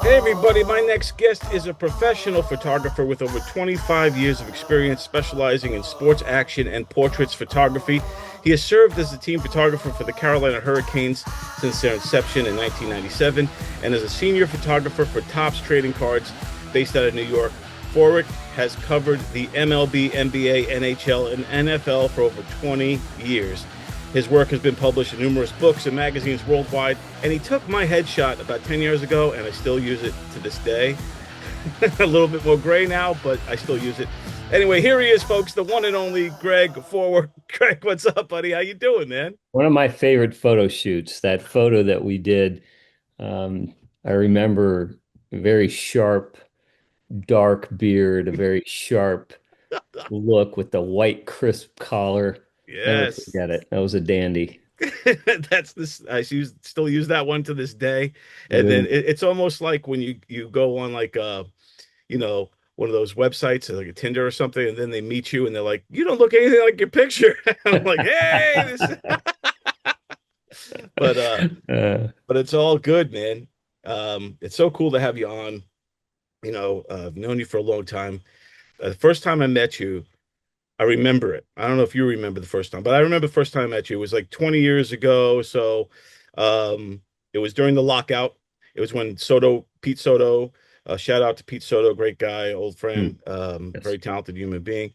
Hey everybody, my next guest is a professional photographer with over 25 years of experience specializing in sports action and portraits photography. He has served as the team photographer for the Carolina Hurricanes since their inception in 1997 and as a senior photographer for Topps Trading Cards based out of New York. Forwerk has covered the MLB, NBA, NHL, and NFL for over 20 years. His work has been published in numerous books and magazines worldwide, and he took my headshot about 10 years ago, and I still use it to this day. A little bit more gray now, but I still use it. Anyway, here he is, folks, the one and only Greg Forwerk. Greg, what's up, buddy? How you doing, man? One of my favorite photo shoots, that photo that we did, I remember a very sharp, dark beard, a very sharp look with the white, crisp collar. Never Yes. forget it. That was a dandy. That's this. Still use that one to this day. And then Really. it's almost like when you go on like one of those websites like a Tinder or something, and then they meet you and they're like, "You don't look anything like your picture." I'm like, "Hey, this," but Uh, but it's all good, man. It's so cool to have you on. I've known you for a long time. The first time I met you, I remember it. I don't know if you remember the first time, but I remember the first time I met you. It was like 20 years ago. So it was during the lockout. It was when Pete Soto, shout out to Pete Soto, great guy, old hmm, friend, yes. very talented human being,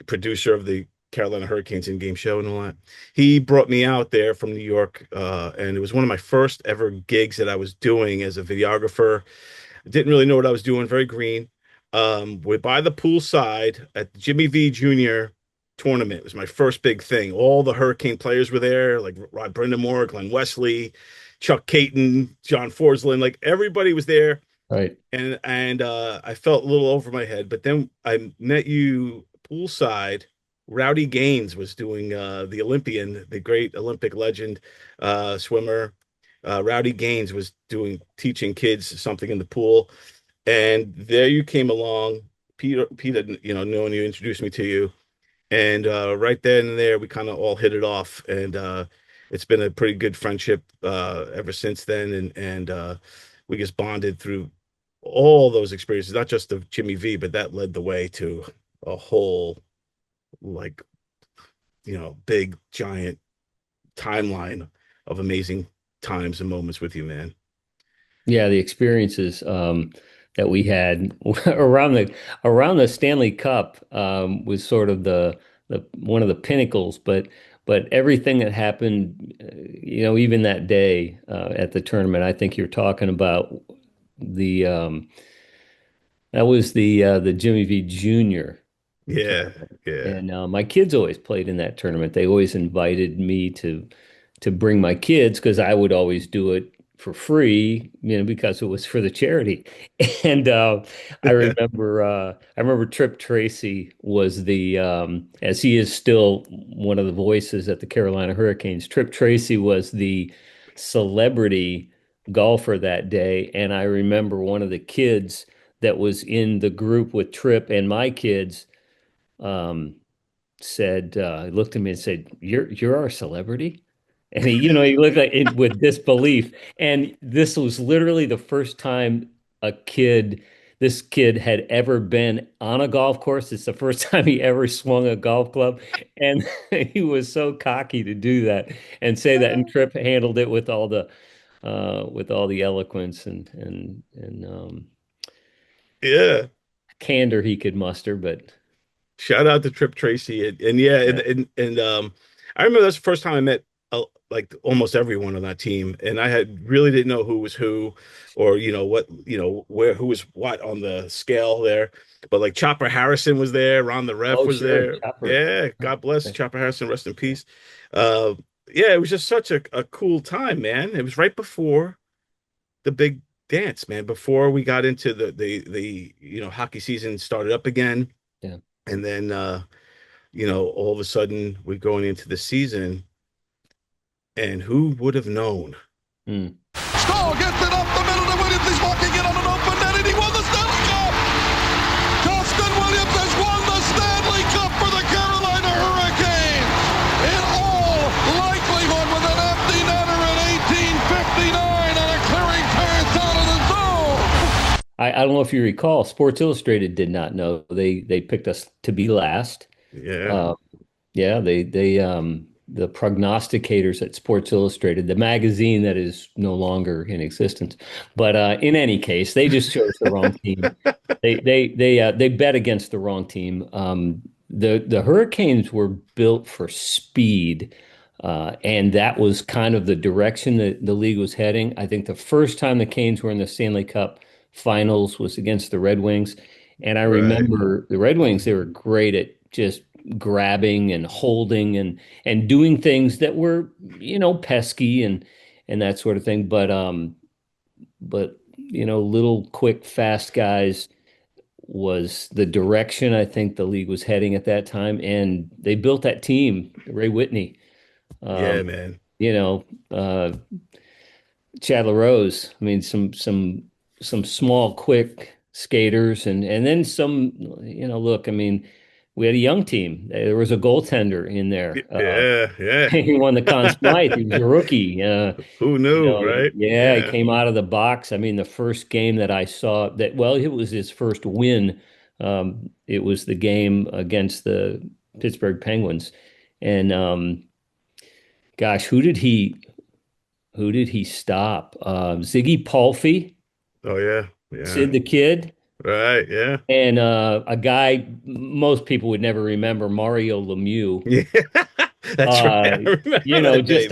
producer of the Carolina Hurricanes in-game show and all that. He brought me out there from New York, and it was one of my first ever gigs that I was doing as a videographer. Didn't really know what I was doing, very green. We're by the poolside at the Jimmy V Jr. tournament. It was my first big thing. All the Hurricane players were there, like Rod Brindamore, Glenn Wesley, Chuck Caton, John Forsland, like everybody was there. Right. And I felt a little over my head. But then I met you poolside. Rowdy Gaines was doing the Olympian, the great Olympic legend swimmer. Rowdy Gaines was doing teaching kids something in the pool, and there you came along. Peter, knowing you, introduced me to you, and right then and there we kind of all hit it off, and it's been a pretty good friendship ever since then, and we just bonded through all those experiences, not just of Jimmy V, but that led the way to a whole like big giant timeline of amazing times and moments with you, man. Yeah, the experiences that we had around the Stanley Cup was sort of the one of the pinnacles, but everything that happened, even that day at the tournament, I think you're talking about the that was the Jimmy V Jr. Yeah, tournament, yeah. and my kids always played in that tournament. They always invited me to bring my kids because I would always do it for free, because it was for the charity. And I remember Trip Tracy was as he is still one of the voices at the Carolina Hurricanes. Trip Tracy was the celebrity golfer that day, and I remember one of the kids that was in the group with Trip and my kids um, said, looked at me and said, "You're our celebrity." And he looked like with disbelief. And this was literally the first time this kid had ever been on a golf course. It's the first time he ever swung a golf club. And he was so cocky to do that and say that. And Tripp handled it with all the eloquence and Yeah. candor he could muster. But Shout out to Trip Tracy. And yeah, and, yeah. and and I remember that's the first time I met like almost everyone on that team. And I had really didn't know who was who or what, where who was what on the scale there. But like Chopper Harrison was there, Ron the ref Oh, was sure, there. Chopper. Yeah, God bless Chopper Harrison, rest in peace. Uh yeah, it was just such a cool time, man. It was right before the big dance, man, before we got into the hockey season started up again. Yeah. And then all of a sudden we're going into the season, and who would have known? Mm. Stahl gets it up the middle to Williams. He's walking in on an open net, and he won the Stanley Cup. Justin Williams has won the Stanley Cup for the Carolina Hurricanes. In all likelihood, with an empty netter in 1859 on a clearing pass out of the zone. I don't know if you recall, Sports Illustrated did not know. They picked us to be last. Yeah, Uh, yeah, they the prognosticators at Sports Illustrated, the magazine that is no longer in existence. But in any case, they just chose the wrong team. They bet against the wrong team. The Hurricanes were built for speed, and that was kind of the direction that the league was heading. I think the first time the Canes were in the Stanley Cup Finals was against the Red Wings, and I right. remember the Red Wings. They were great at just grabbing and holding and doing things that were, pesky and that sort of thing. But little quick, fast guys was the direction I think the league was heading at that time. And they built that team, Ray Whitney, Yeah, um, man. you know, uh, Chad LaRose. I mean, some small, quick skaters, and then some. Look, I mean, we had a young team. There was a goaltender in there. Yeah, yeah. He won the Conn Smythe. He was a rookie. Who knew, right? Yeah, he Yeah. came out of the box. I mean, the first game that I saw that, well, it was his first win. It was the game against the Pittsburgh Penguins, and gosh, who did he stop? Ziggy Palffy, Oh yeah, yeah. Sid the Kid, Right, yeah. and a guy most people would never remember, Mario Lemieux. Yeah. That's right. Uh, I remember that day,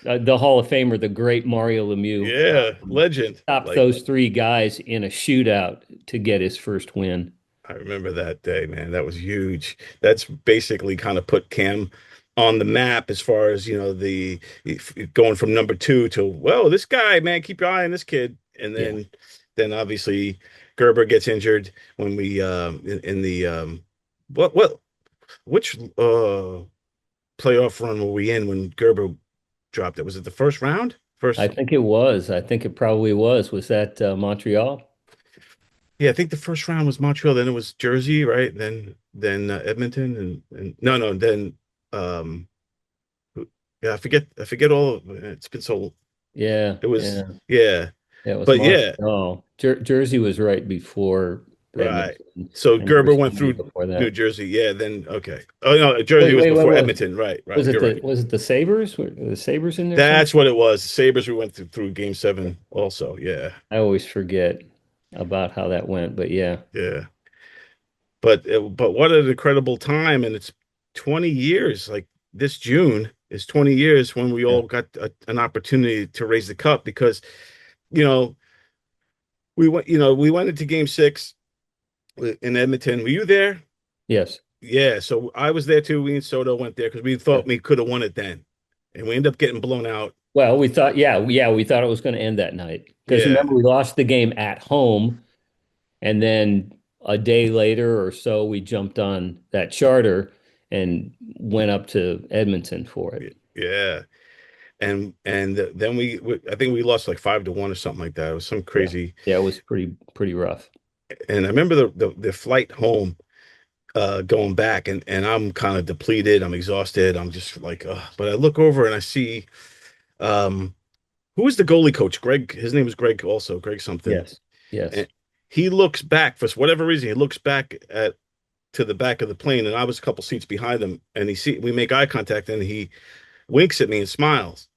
man. the Hall of Famer, the great Mario Lemieux, Yeah, legend. stopped Like those three guys in a shootout to get his first win. I remember that day, man. That was huge. That's basically kind of put Cam on the map as far as, going from number two to, well, this guy, man, keep your eye on this kid. And Yeah, then obviously Gerber gets injured when we in the what which playoff run were we in when Gerber dropped it? Was it the first round? I First, think it was. I think it probably was. Was that Montreal? yeah, I think the first round was Montreal, then it was Jersey, right? Then Edmonton and no, no, then um yeah, I forget all of it. It's been so Yeah, it was yeah, yeah. yeah. It was But yeah, Montreal. Jersey was right before right. Edmonton, So and there Gerber was went somebody through before New that. Jersey. Yeah, then okay. Oh no, Jersey Wait, was wait, before what Edmonton. Right, was right. it? You're right. The Sabres? Were the Sabres in there somewhere? That's what it was. Sabres we went through game seven also. Yeah. I always forget about how that went, but yeah, Yeah. But what an incredible time, and it's 20 years. Like this June is 20 years when we yeah, all got an opportunity to raise the cup because you know we went into game six in Edmonton. Were you there? yes, Yeah, so I was there too. We and Soto went there because we yeah. thought we could have won it then, and we ended up getting blown out. Well, we thought, yeah, we thought it was going to end that night because Yeah, remember we lost the game at home, and then a day later or so we jumped on that charter and went up to Edmonton for it. yeah, and then I think we lost like 5-1 or something like that. It was some Yeah, crazy. yeah, it was pretty rough. And I remember the flight home, going back, and I'm kind of depleted. I'm exhausted. I'm just like, but I look over and I see, um, who was the goalie coach? Greg. His name was Greg also. Greg something. Yes, yes, And he looks back for whatever reason. He looks back at to the back of the plane, and I was a couple seats behind him. And we make eye contact, and he winks at me and smiles.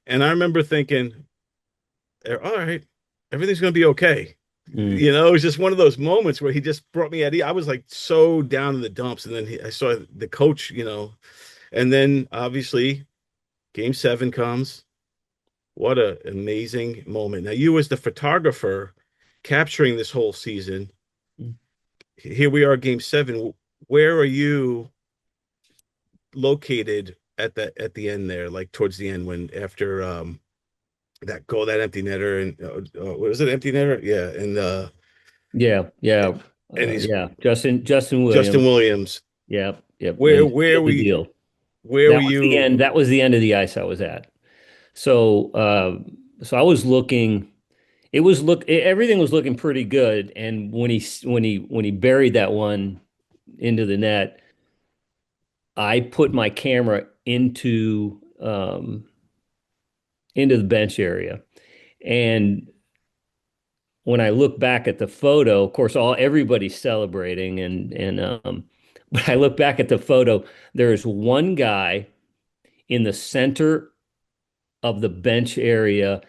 And I remember thinking, all right, everything's gonna be okay. mm, It was just one of those moments where he just brought me at ease. I was like so down in the dumps, and then I saw the coach, and then obviously game seven comes. What a amazing moment. Now you as the photographer capturing this whole season, mm. here we are, game seven. Where are you located at the end there, like towards the end when after that goal, that empty netter, and what was it, empty netter? Yeah, Yeah, yeah, and he's yeah. Justin Justin Williams. Williams. Yep, yep. Where And where sealed were the you, deal. where were That was the you? end. That was the end of the ice I was at. So, so I was looking. Everything was looking pretty good. And when he buried that one into the net, I put my camera into the bench area, and when I look back at the photo, of course, everybody's celebrating, but I look back at the photo, there's one guy in the center of the bench area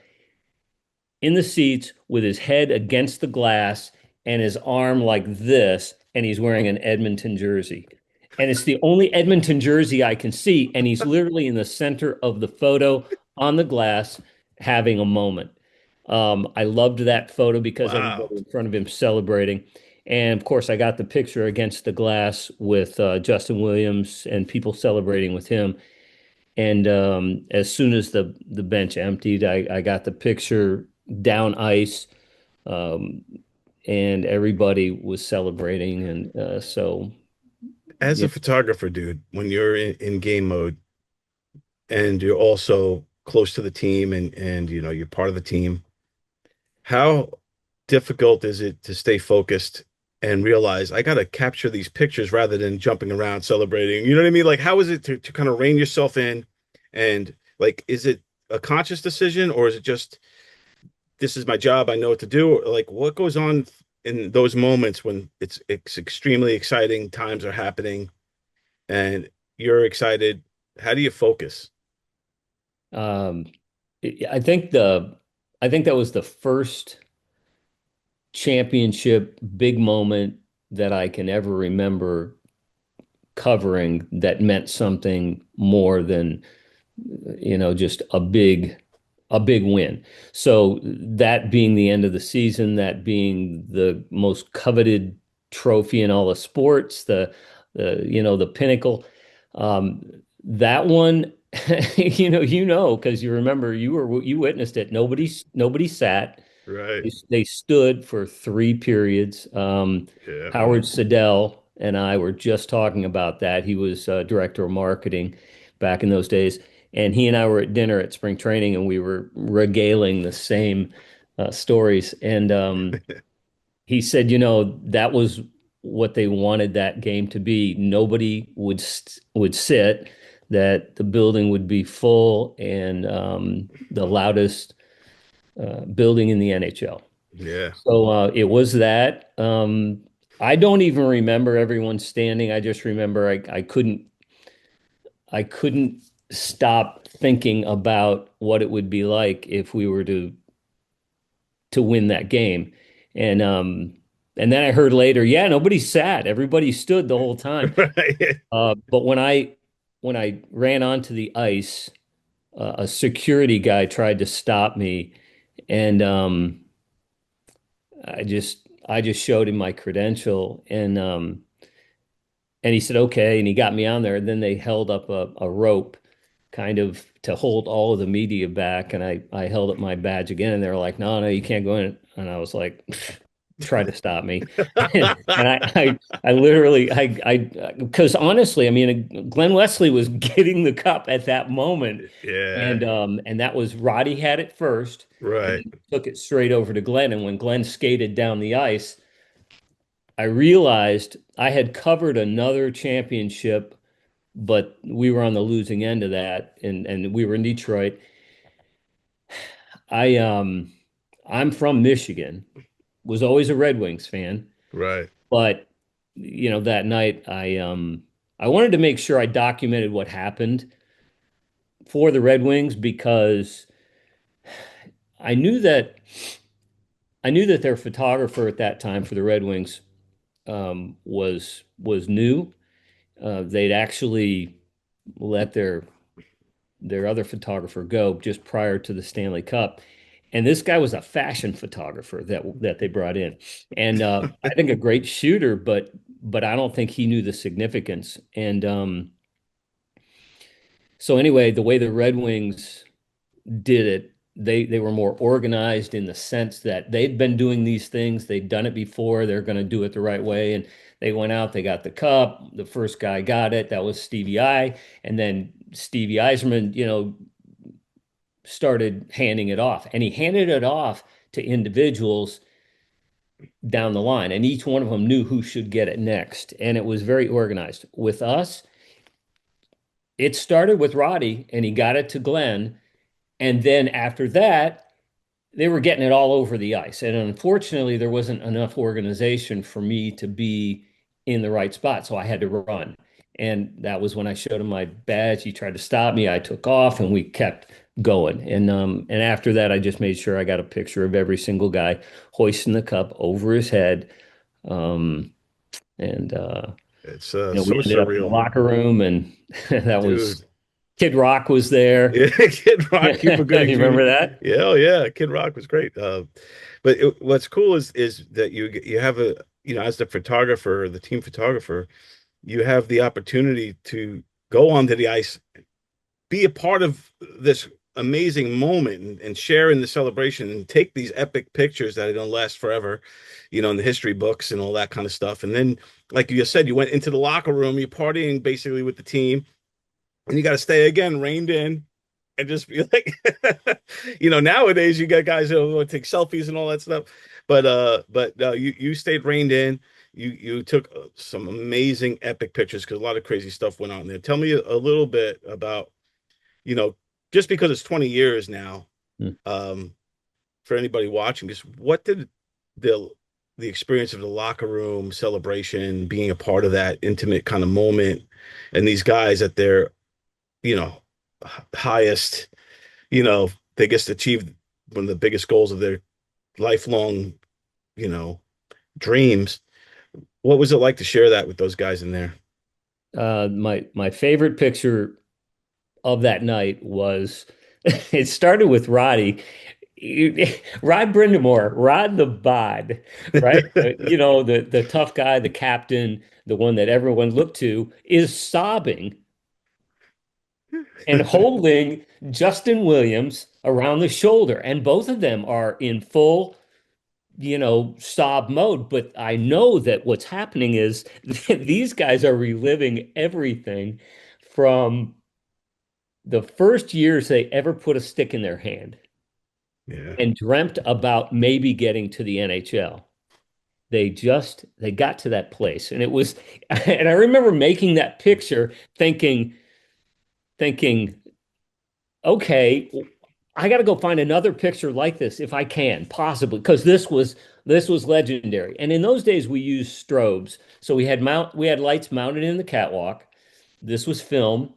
in the seats with his head against the glass and his arm like this, and he's wearing an Edmonton jersey. And it's the only Edmonton jersey I can see, and he's literally in the center of the photo on the glass having a moment. I loved that photo because Wow. everybody in front of him celebrating. And of course, I got the picture against the glass with Justin Williams and people celebrating with him. And as soon as the bench emptied, I got the picture down ice, um, and everybody was celebrating. And As yeah, a photographer, dude, when you're in game mode and you're also close to the team and you're part of the team, how difficult is it to stay focused and realize I got to capture these pictures rather than jumping around celebrating? You know what I mean? Like, how is it to kind of rein yourself in? And like, is it a conscious decision or is it just this is my job? I know what to do. Like, what goes on in those moments when it's extremely exciting, times are happening, and you're excited? How do you focus? um, I think I think that was the first championship big moment that I can ever remember covering that meant something more than just a big win. So that being the end of the season, that being the most coveted trophy in all the sports, the pinnacle. Um, that one, because you remember you witnessed it. Nobody sat. Right. They stood for 3 periods. Yeah. Howard Siddell and I were just talking about that. He was director of marketing back in those days. And he and I were at dinner at spring training, and we were regaling the same stories. And he said, that was what they wanted that game to be. Nobody would sit, that the building would be full, and the loudest building in the NHL. Yeah. So it was that. I don't even remember everyone standing. I just remember I couldn't stop thinking about what it would be like if we were to win that game. And and then I heard later, yeah, nobody sat. Everybody stood the whole time. Right. But when I ran onto the ice, a security guy tried to stop me, and I just showed him my credential, and he said okay, and he got me on there. And then they held up a rope, kind of to hold all of the media back, and I held up my badge again, and they were like, no, you can't go in. And I was like, try to stop me. And I literally, because honestly, I mean, Glenn Wesley was getting the cup at that moment. Yeah. And that was Roddy had it first, and Right. then took it straight over to Glenn. And when Glenn skated down the ice, I realized I had covered another championship, but we were on the losing end of that, and we were in Detroit. I I'm from Michigan, was always a Red Wings fan, Right. but that night I wanted to make sure I documented what happened for the Red Wings, because I knew that their photographer at that time for the Red Wings was new. They'd actually let their other photographer go just prior to the Stanley Cup. And this guy was a fashion photographer that they brought in, and I think a great shooter, but I don't think he knew the significance. And so anyway, the way the Red Wings did it, they were more organized in the sense that they'd been doing these things, they'd done it before, they're going to do it the right way. And they went out, they got the cup. The first guy got it, that was Stevie I, and then Stevie Eiserman, started handing it off, and he handed it off to individuals down the line, and each one of them knew who should get it next, and it was very organized. With us, it started with Roddy, and he got it to Glenn, and then after that, they were getting it all over the ice. And unfortunately, there wasn't enough organization for me to be in the right spot. So I had to run. And that was when I showed him my badge. He tried to stop me. I took off and we kept going. And after that, I just made sure I got a picture of every single guy hoisting the cup over his head. Um, and It's we so ended up in the surreal, locker room, and that was dude. Kid Rock was there. Yeah, Kid Rock, Cuba You Gooding Jr. remember that? Yeah, oh yeah, Kid Rock was great. But what's cool is that you have a, as the photographer, the team photographer, you have the opportunity to go onto the ice, be a part of this amazing moment, and share in the celebration, and take these epic pictures that are going to last forever, in the history books and all that kind of stuff. And then, like you said, you went into the locker room, you're partying basically with the team, and you got to stay again, reined in, and just be like, nowadays you got guys who will take selfies and all that stuff, but you stayed reined in. You took some amazing epic pictures because a lot of crazy stuff went on there. Tell me a little bit about, you know, just because it's 20 years now, Hmm. for anybody watching, just what did the the experience of the locker room celebration, being a part of that intimate kind of moment, and these guys at their, you know, highest, they just achieved one of the biggest goals of their lifelong, you know, dreams. What was it like to share that with those guys in there? My favorite picture of that night was it started with Roddy. Rod Brindamore, Rod the Bod, right? The tough guy, the captain, the one that everyone looked to, is sobbing and holding Justin Williams around the shoulder. And both of them are in full, sob mode. But I know that what's happening is these guys are reliving everything from the first years they ever put a stick in their hand Yeah. and dreamt about maybe getting to the NHL. They got to that place. And it was, and I remember making that picture thinking, okay, I got to go find another picture like this if I can, possibly, because this was legendary. And in those days we used strobes. So we had lights mounted in the catwalk. This was film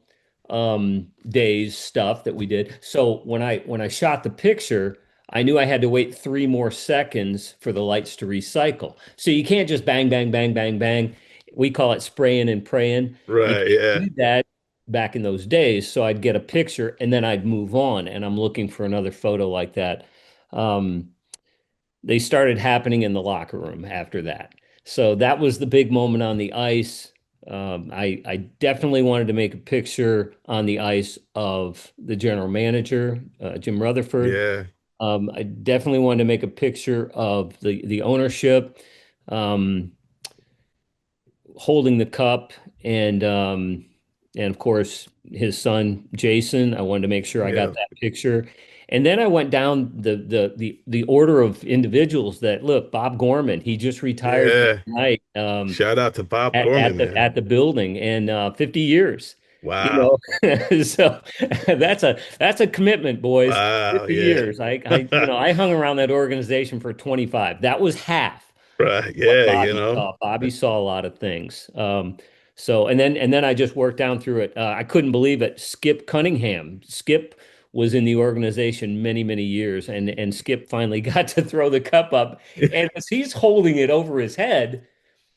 days stuff that we did. So when I shot the picture, I knew I had to wait 3 more seconds for the lights to recycle. So you can't just bang, bang, bang, bang, bang. We call it spraying and praying. You Right. can't Yeah. do that back in those days. So I'd get a picture and then I'd move on. And I'm looking for another photo like that. Um, they started happening in the locker room after that. So that was the big moment on the ice. I definitely wanted to make a picture on the ice of the general manager, Jim Rutherford. Yeah. I definitely wanted to make a picture of the ownership holding the cup, and of course his son Jason. I wanted to make sure I got Yeah. that picture. And then I went down the order of individuals that look. Bob Gorman, he just retired Yeah. tonight. Shout out to Bob at, at Gorman, the man. at the building and 50 years. You Wow. know, so that's a commitment, boys. Wow. 50 Yeah. years. I hung around that organization for 25. That was half Right. what Yeah. Bobby saw. Bobby saw a lot of things. So and then I just worked down through it. I couldn't believe it. Skip Cunningham. Skip was in the organization many, many years, and Skip finally got to throw the cup up. And as he's holding it over his head,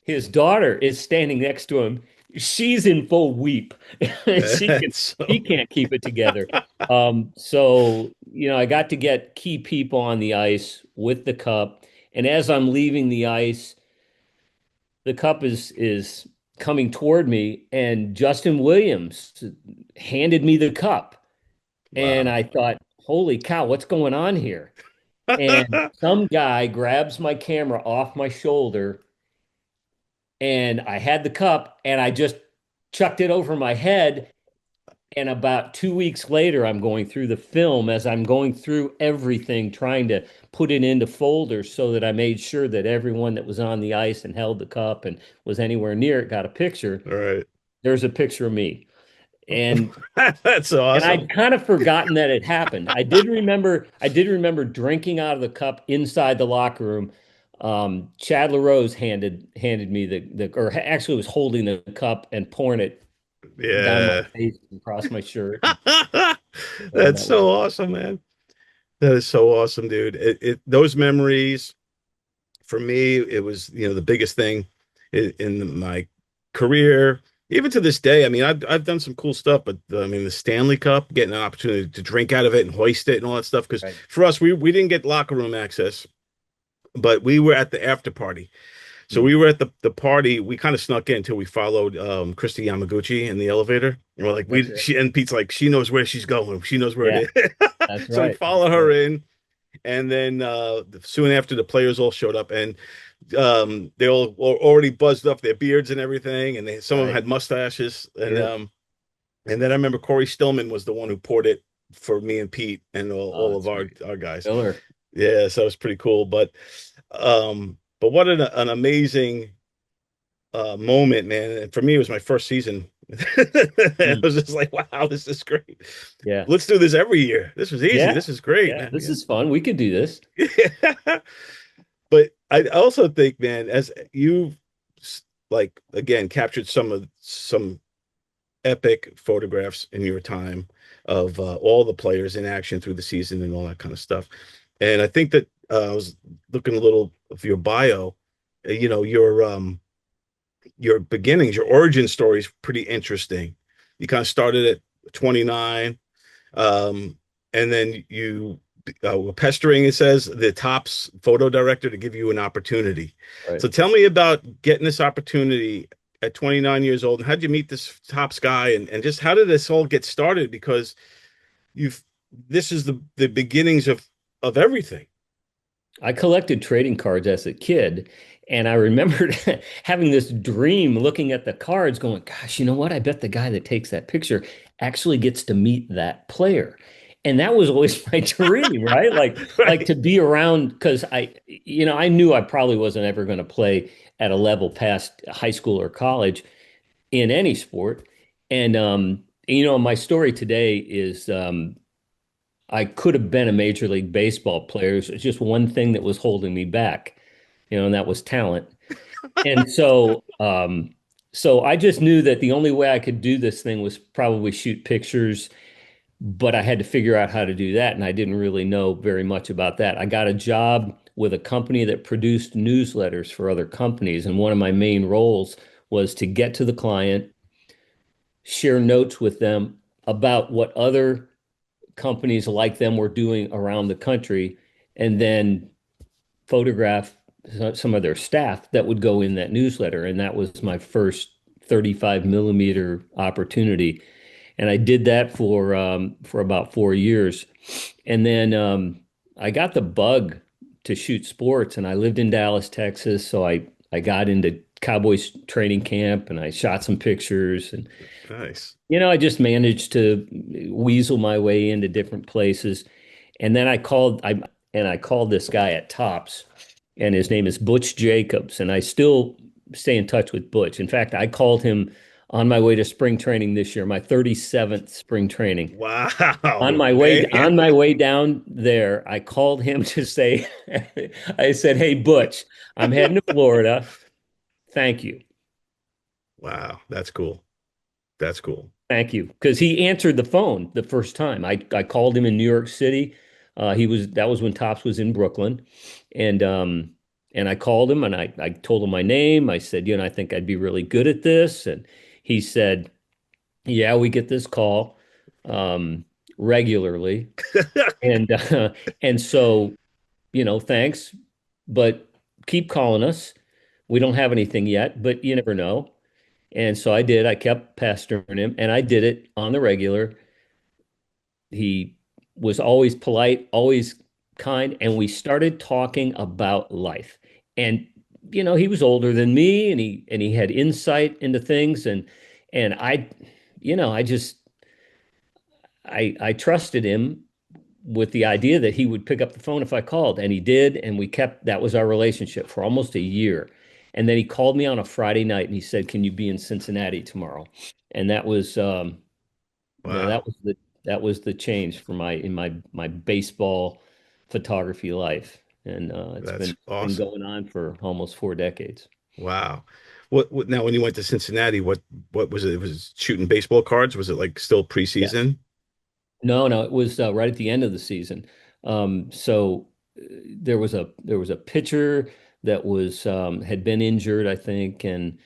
his daughter is standing next to him. She's in full weep. She can That's she so. can't keep it together. So I got to get key people on the ice with the cup. And as I'm leaving the ice, the cup is coming toward me, and Justin Williams handed me the cup. And Wow. I thought, holy cow, what's going on here? And some guy grabs my camera off my shoulder, and I had the cup and I just chucked it over my head. And about 2 weeks later, I'm going through the film as I'm going through everything, trying to put it into folders so that I made sure that everyone that was on the ice and held the cup and was anywhere near it got a picture. All right. There's a picture of me. And That's and awesome. I'd kind of forgotten that it happened. I did remember drinking out of the cup inside the locker room. Chad LaRose handed me or actually was holding the cup and pouring it down my Yeah. face and across my shirt. And That's that was so awesome, man. That is so awesome, dude. Those memories for me, it was, the biggest thing in my career. Even to this day, I mean, I've done some cool stuff, but I mean, the Stanley Cup, getting an opportunity to drink out of it and hoist it and all that stuff. Because right. for us, we didn't get locker room access, but we were at the after party. So Mm, we were at the party. We kind of snuck in until we followed Christy Yamaguchi in the elevator. And we're like, that's it. and Pete's like, she knows where she's going. She knows where it Yeah, is. that's So we right. That's follow her right. in. And then soon after, the players all showed up, and they all were already buzzed up their beards and everything. And some of them Right. had mustaches. Sure. And then I remember Corey Stillman was the one who poured it for me and Pete and Oh, all of that's great. our guys. Miller. Yeah, so it was pretty cool. But what an amazing moment, man. And for me, it was my first season. I Mm, was just like, wow, this is great. yeah. Let's do this every year. This was easy. Yeah. This is great, Yeah. man. This is fun. We could do this. Yeah. But I also think, man, as you've like again captured some epic photographs in your time of all the players in action through the season and all that kind of stuff. And I think that I was looking a little of your bio, your beginnings, your origin story is pretty interesting. You kind of started at 29, and then you were pestering, it says, the Topps photo director to give you an opportunity. Right. So tell me about getting this opportunity at 29 years old, and how'd you meet this Topps guy, and just how did this all get started? Because you've this is the beginnings of everything. I collected trading cards as a kid, and I remembered having this dream looking at the cards, going, gosh, you know what? I bet the guy that takes that picture actually gets to meet that player. And that was always my dream, right? Like Right. to be around because I knew I probably wasn't ever going to play at a level past high school or college in any sport. And my story today is I could have been a Major League Baseball player. It's just one thing that was holding me back, and that was talent. And so I just knew that the only way I could do this thing was probably shoot pictures, but I had to figure out how to do that, and I didn't really know very much about that. I got a job with a company that produced newsletters for other companies, and one of my main roles was to get to the client, share notes with them about what other companies like them were doing around the country, and then photograph some of their staff that would go in that newsletter. And that was my first 35 millimeter opportunity. And I did that for about 4 years. And then I got the bug to shoot sports, and I lived in Dallas, Texas. So I got into Cowboys training camp, and I shot some pictures, and Nice. I just managed to weasel my way into different places. And then I called this guy at Tops, and his name is Butch Jacobs, and I still stay in touch with Butch. In fact, I called him on my way to spring training this year, my 37th spring training. On Wow, my way man. on my way down there, I called him to say, I said, "Hey Butch, I'm heading to Florida. Thank you." Wow, that's cool. That's cool. Thank you. Because he answered the phone the first time. I called him in New York City. That was when Tops was in Brooklyn. And I called him, and I told him my name. I said, I think I'd be really good at this. And he said, "Yeah, we get this call regularly." And and so, thanks, but keep calling us. We don't have anything yet, but you never know. And so I did. I kept pestering him, and I did it on the regular. He was always polite, always kind, and we started talking about life. And he was older than me, and he had insight into things, and I just I trusted him with the idea that he would pick up the phone if I called, and he did, and that was our relationship for almost a year. And then he called me on a Friday night, and he said, "Can you be in Cincinnati tomorrow?" And that was Yeah, Wow. that was the change for my baseball photography life, and That's been awesome. going on for almost 4 decades. Wow. What now when you went to Cincinnati, what was it? It was shooting baseball cards? Was it like still Yes. preseason? No, no, it was right at the end of the season. So there was a pitcher that was had been injured, I think, and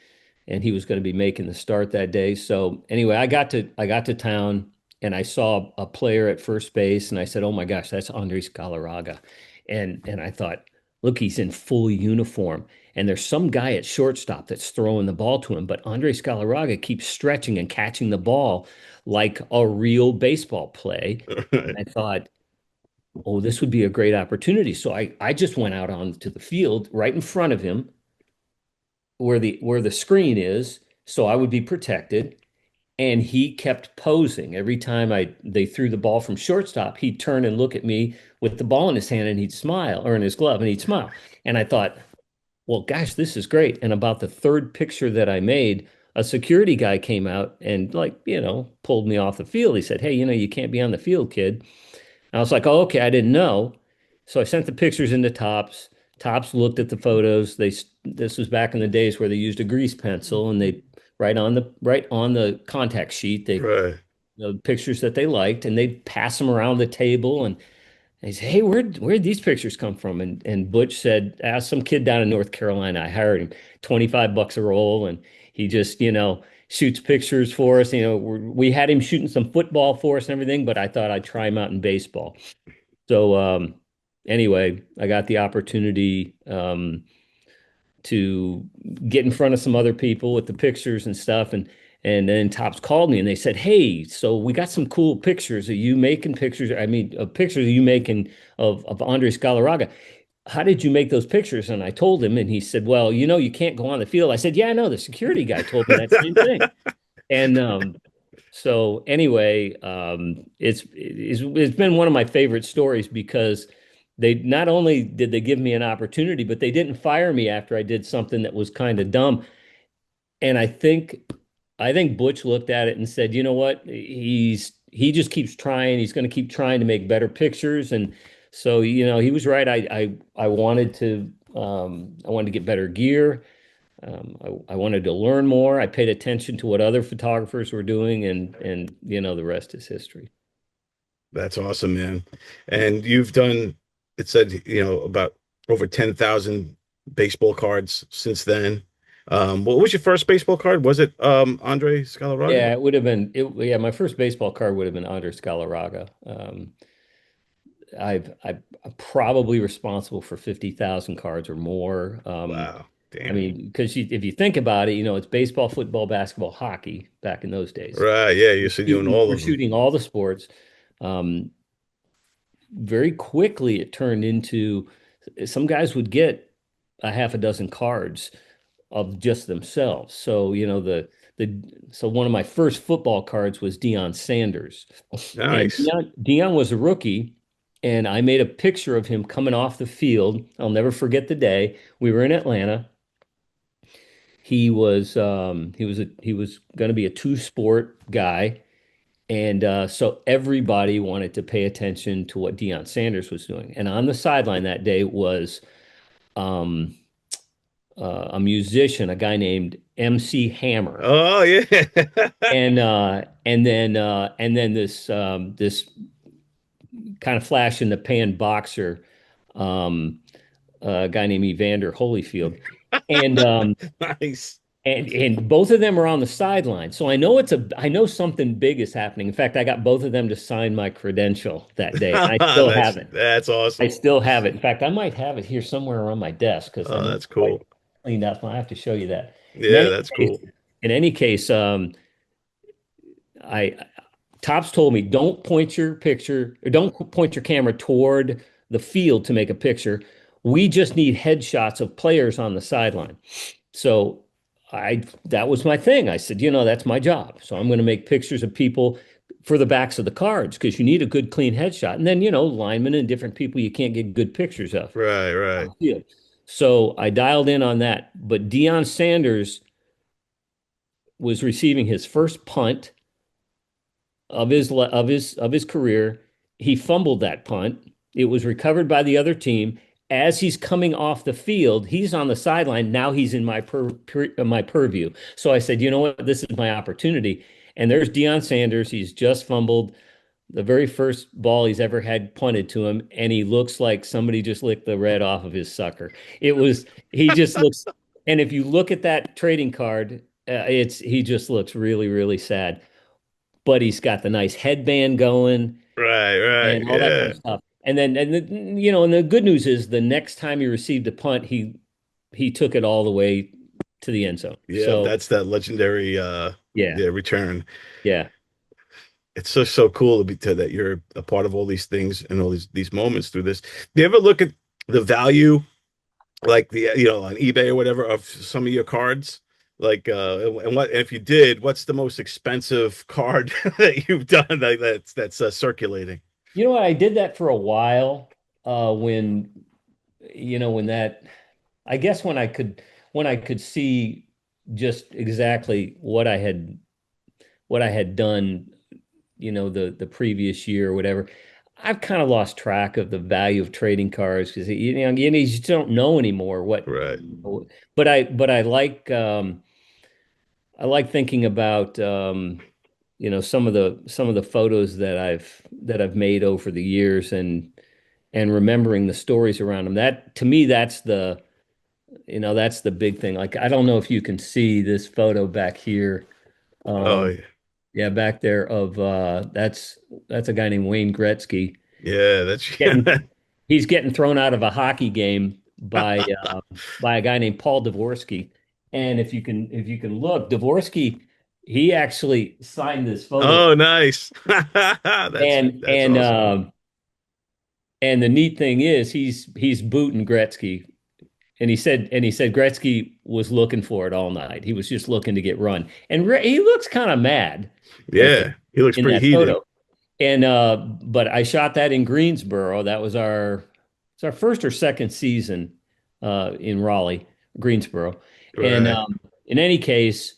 he was going to be making the start that day. So anyway, I got to town and I saw a player at first base and I said, "Oh my gosh, that's Andres Galarraga," and I thought, "Look, he's in full uniform." And there's some guy at shortstop that's throwing the ball to him, but Andres Galarraga keeps stretching and catching the ball like a real baseball play. And I thought, oh, this would be a great opportunity. So I just went out onto the field right in front of him where the screen is, so I would be protected. And he kept posing. Every time they threw the ball from shortstop, he'd turn and look at me with the ball in his hand and he'd smile, or in his glove, and he'd smile. And I thought, well, gosh, this is great. And about the third picture that I made, a security guy came out and, like, pulled me off the field. He said, "Hey, you can't be on the field, kid." I was like, "Oh, okay, I didn't know." So I sent the pictures into Tops. Tops looked at the photos. This was back in the days where they used a grease pencil and they right on the contact sheet, they Right. the pictures that they liked, and they'd pass them around the table, and they say, "Hey, where'd these pictures come from?" And Butch said, "Some kid down in North Carolina. I hired him, 25 bucks a roll, and he just, shoots pictures for us. We had him shooting some football for us and everything, but I thought I'd try him out in baseball." So anyway, I got the opportunity to get in front of some other people with the pictures and stuff, and then Tops called me and they said, "Hey, so we got some cool pictures of you making pictures. I mean, pictures of you making of Andres Galarraga. How did you make those pictures?" And I told him, and he said, "Well, you can't go on the field." I said, "Yeah, I know. The security guy told me that same thing." And so anyway, it's been one of my favorite stories because they not only did they give me an opportunity, but they didn't fire me after I did something that was kind of dumb. And I think Butch looked at it and said, "You know what? He just keeps trying. He's going to keep trying to make better pictures." And so, he was right. I wanted to get better gear. I wanted to learn more. I paid attention to what other photographers were doing, and the rest is history. That's awesome, man. And you've done, it said, about over 10,000 baseball cards since then. What was your first baseball card? Was it Andre Scalaraga? Yeah, it would have been yeah, my first baseball card would have been Andres Galarraga. I'm probably responsible for 50,000 cards or more. Wow. I Damn. mean, because if you think about it, it's baseball, football, basketball, hockey back in those days. Right. Yeah, you're still doing all We're of them. shooting all the sports. Um, Very quickly, it turned into some guys would get a half a dozen cards of just themselves. So, the so one of my first football cards was Deion Sanders. And Nice. Deion was a rookie, and I made a picture of him coming off the field. I'll never forget the day. We were in Atlanta. He was going to be a two sport guy, and so everybody wanted to pay attention to what Deion Sanders was doing. And on the sideline that day was um, a musician, a guy named MC Hammer, Oh, yeah. and then this kind of flash in the pan boxer, um, a guy named Evander Holyfield, and Nice. and both of them are on the sideline. So I know something big is happening. In fact, I got both of them to sign my credential that day, and I still have it. That's I awesome. still have it. In fact, I might have it here somewhere on my desk because I Oh, never that's quite cool. cleaned up. I have to show you that. In Yeah, any that's case, cool. in any case, I Tops told me don't point your picture or don't point your camera toward the field to make a picture. We just need headshots of players on the sideline. So I that was my thing. I said, that's my job. So I'm going to make pictures of people for the backs of the cards because you need a good clean headshot. And then, linemen and different people you can't get good pictures of. Right, right. Yeah. So I dialed in on that. But Deion Sanders was receiving his first punt of his career. He fumbled that punt. It was recovered by the other team. As he's coming off the field, he's on the sideline. Now he's in my purview. So I said, you know what? This is my opportunity. And there's Deion Sanders. He's just fumbled the very first ball he's ever had punted to him, and he looks like somebody just licked the red off of his sucker. He just looks, and if you look at that trading card, he just looks really, really sad. But he's got the nice headband going Right, right. and all that kind Yeah. of stuff. And the good news is the next time he received a punt, he took it all the way to the end zone. Yeah, So that's that legendary yeah, yeah, return. yeah. It's so cool to be to that you're a part of all these things and all these moments through this. Do you ever look at the value, like the on eBay or whatever, of some of your cards? Like and what if you did, what's the most expensive card that you've done that's circulating? You know what? I did that for a while. When when that I guess when I could see just exactly what I had done, the previous year or whatever. I've kind of lost track of the value of trading cards because you just don't know anymore what. Right. But I like thinking about some of the photos that I've made over the years and remembering the stories around them. That to me, that's the big thing. Like I don't know if you can see this photo back here. Oh Um, yeah. yeah, back there of that's a guy named Wayne Gretzky Yeah, that's getting he's getting thrown out of a hockey game by a guy named Paul Dvorsky. And if you can look, Dvorsky, he actually signed this photo. Oh, nice. And That's and awesome. and the neat thing is he's booting Gretzky. And he said Gretzky was looking for it all night. He was just looking to get run. And he looks kind of mad at the Yeah, he looks in pretty that heated. photo. And but I shot that in Greensboro. That was our first or second season in Raleigh, Greensboro. And Right, in any case,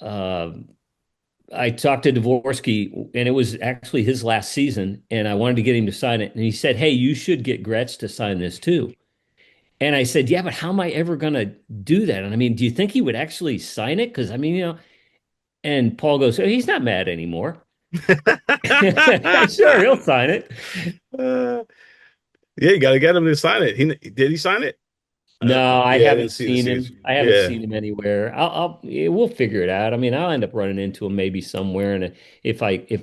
uh, I talked to Dvorsky, and it was actually his last season, and I wanted to get him to sign it. And he said, "Hey, you should get Gretz to sign this too." And I said, "Yeah, but how am I ever going to do that?" And I mean, do you think he would actually sign it? Because I mean, And Paul goes, "Oh, he's not mad anymore." Sure, he'll sign it. Uh, yeah, you got to get him to sign it. Did he sign it? No, I Yeah, I didn't haven't see the seen series. him. I haven't Yeah, seen him anywhere. We'll figure it out. I mean, I'll end up running into him maybe somewhere. And if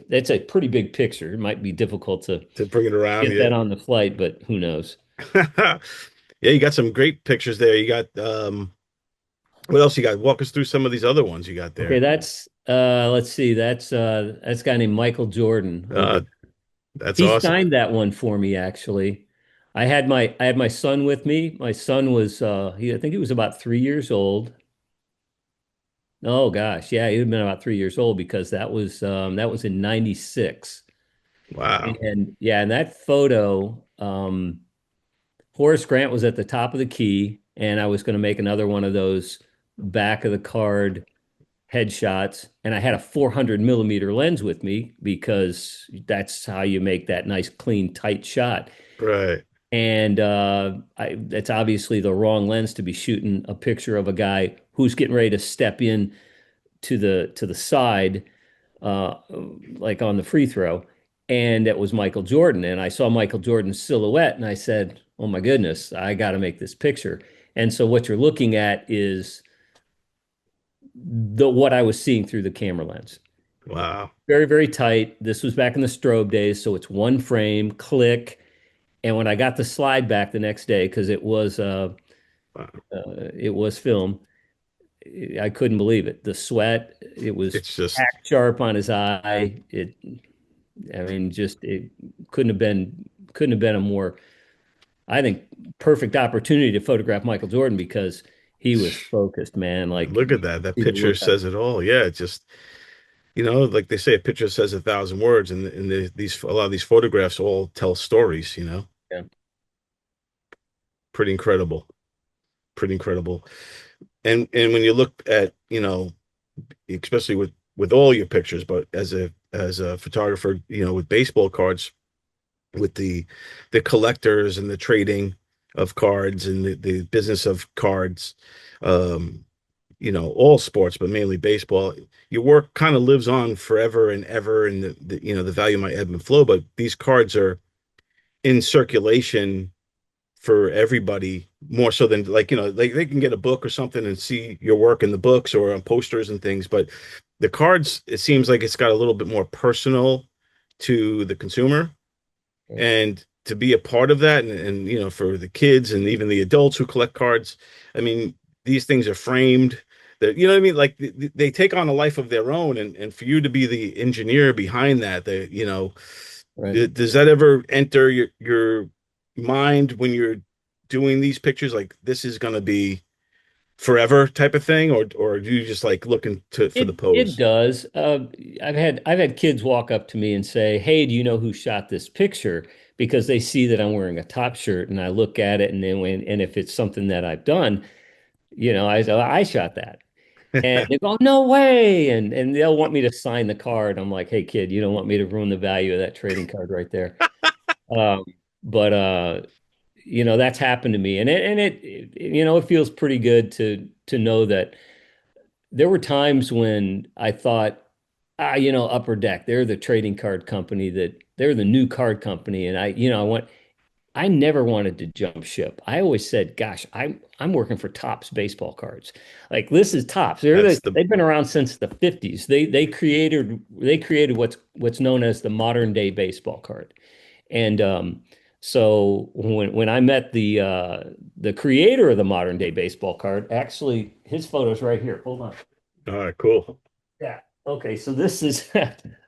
that's a pretty big picture, it might be difficult to to bring it around. get Yeah, that on the flight, but who knows? yeah, you got some great pictures there. You got what else you got? Walk us through some of these other ones you got Okay, there. let's see. That's a guy named Michael Jordan over. Uh, that's He awesome. signed that one for me, actually. I had my son with me. My son was I think he was about 3 years old. Oh gosh, yeah, he'd have been about 3 years old because that was in '96. Wow. And yeah, in that photo, Horace Grant was at the top of the key, and I was going to make another one of those back of the card headshots, and I had a 400 millimeter lens with me because that's how you make that nice, clean, tight shot. Right. And that's obviously the wrong lens to be shooting a picture of a guy who's getting ready to step in to the side, uh, like on the free throw. And it was Michael Jordan. And I saw Michael Jordan's silhouette and I said, oh my goodness, I got to make this picture. And so what you're looking at is what I was seeing through the camera lens. Wow. Very, very tight. This was back in the strobe days. So it's one frame, click. And when I got the slide back the next day, because Wow. it was film, I couldn't believe it. The sweat, it was It's just tack sharp on his eye. I mean, just it couldn't have been a more, I think, perfect opportunity to photograph Michael Jordan because he was focused, man. Like look you at that. That see the picture look on. says it all. Yeah, it's just like they say, a picture says a thousand words, and these a lot of these photographs all tell stories. Yeah. Pretty incredible. Pretty incredible. And when you look at, especially with all your pictures, but as a photographer, with baseball cards, with the collectors and the trading of cards and the business of cards, um, all sports, but mainly baseball. Your work kind of lives on forever and ever, and the value might ebb and flow, but these cards are in circulation for everybody more so than like, they can get a book or something and see your work in the books or on posters and things, but the cards, it seems like it's got a little bit more personal to the consumer, Right. and to be a part of that, and for the kids and even the adults who collect cards, I mean, these things are framed, that, you know what I mean, like they take on a life of their own, and for you to be the engineer behind that, Right. does that ever enter your mind when you're doing these pictures, like this is going to be forever type of thing, or do you just like looking to for the It pose? does. I've had kids walk up to me and say, "Hey, do you know who shot this picture?" Because they see that I'm wearing a top shirt, and I look at it, and then and if it's something that I've done, I say, I shot that, and they go, "No way!" And they'll want me to sign the card. I'm like, "Hey, kid, you don't want me to ruin the value of that trading card right there." Um, but that's happened to me, and it feels pretty good to know that there were times when I thought, Upper Deck, they're the trading card company, that they're the new card company. And I never wanted to jump ship. I always said, gosh, I'm working for Topps baseball cards. Like, this is Topps. That's the They've been around since the 50s. They created what's known as the modern day baseball card. And so when I met the creator of the modern day baseball card, actually his photo's right here. Hold on. All right, cool. Yeah. Okay. So this is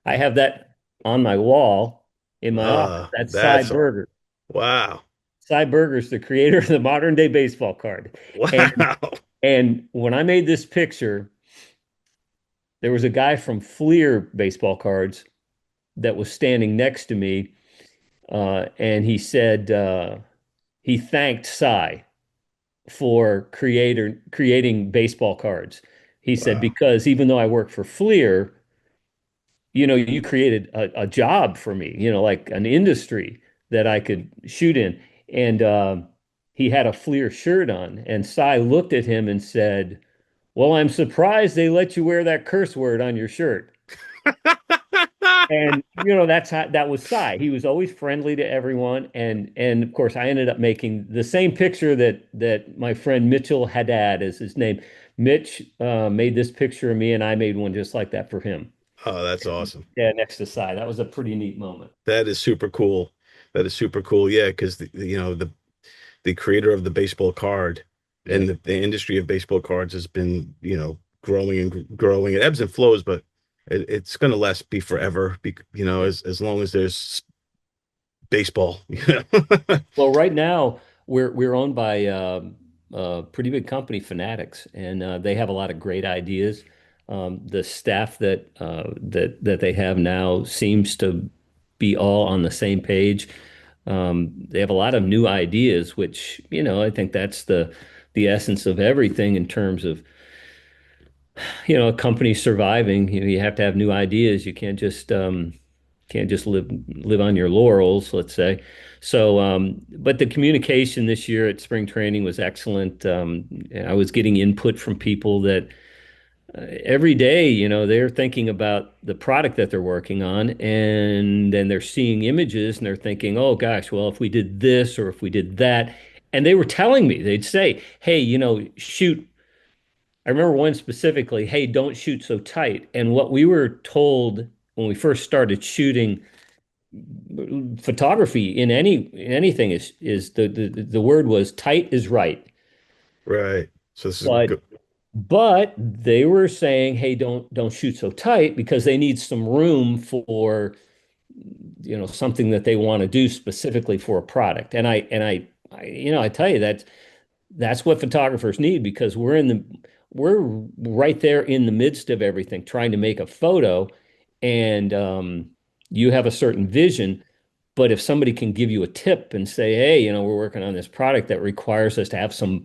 I have that on my wall in my office. That's Cy That's Berger. wow. Cy Berger's the creator of the modern day baseball card. And Wow. and when I made this picture, there was a guy from Fleer baseball cards that was standing next to me, and he said he thanked Cy for creating baseball cards. He said, Wow. because even though I work for Fleer, you created a job for me, like an industry that I could shoot in. And he had a Fleer shirt on, and Cy looked at him and said, "Well, I'm surprised they let you wear that curse word on your shirt." And that's how that was Cy. He was always friendly to everyone, and of course, I ended up making the same picture that my friend Mitchell Haddad is his name. Mitch made this picture of me, and I made one just like that for him. Oh, that's awesome. Yeah, next to Cy. That was a pretty neat moment. That is super cool. That is super cool. Yeah, because the creator of the baseball card Yeah. and the industry of baseball cards has been, growing and growing. It ebbs and flows, but it's going to last be forever. Yeah. As long as there's baseball. Well, right now we're owned by a pretty big company, Fanatics, and they have a lot of great ideas. The staff that they have now seems to be all on the same page. They have a lot of new ideas, which I think that's the essence of everything in terms of a company surviving. You have to have new ideas. You can't just live on your laurels, let's say. So, but the communication this year at spring training was excellent. I was getting input from people that every day, they're thinking about the product that they're working on, and then they're seeing images and they're thinking, oh gosh, well, if we did this or if we did that. And they were telling me, they'd say, hey, shoot. I remember one specifically, hey, don't shoot so tight. And what we were told when we first started shooting photography in anything is the word was tight is right. Right. So this is But good. but they were saying, hey, don't shoot so tight because they need some room for something that they want to do specifically for a product. And I tell you that's what photographers need, because we're right there in the midst of everything, trying to make a photo, and you have a certain vision. But if somebody can give you a tip and say, hey, we're working on this product that requires us to have some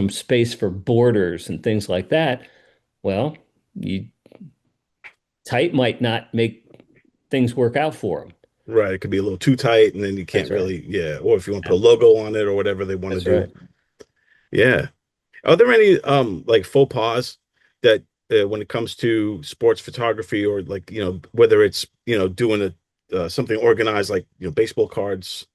space for borders and things like that, well, you tight might not make things work out for them. Right. It could be a little too tight, and then you can't That's right. really, yeah. Or if you want to Yeah, put a logo on it or whatever they want to that's do. right. Yeah. Are there any like faux pas that when it comes to sports photography or like, whether it's, doing something organized like, baseball cards,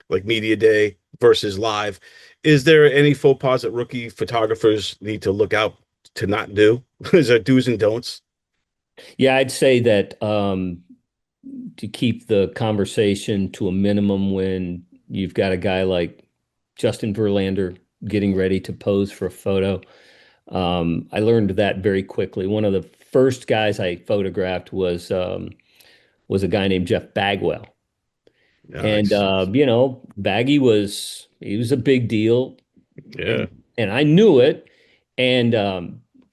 like media day versus live, is there any faux pas that rookie photographers need to look out to not do? Is there do's and don'ts? Yeah, I'd say that to keep the conversation to a minimum when you've got a guy like Justin Verlander getting ready to pose for a photo. I learned that very quickly. One of the first guys I photographed was a guy named Jeff Bagwell. And Nice. Baggy he was a big deal, Yeah. and I knew it. And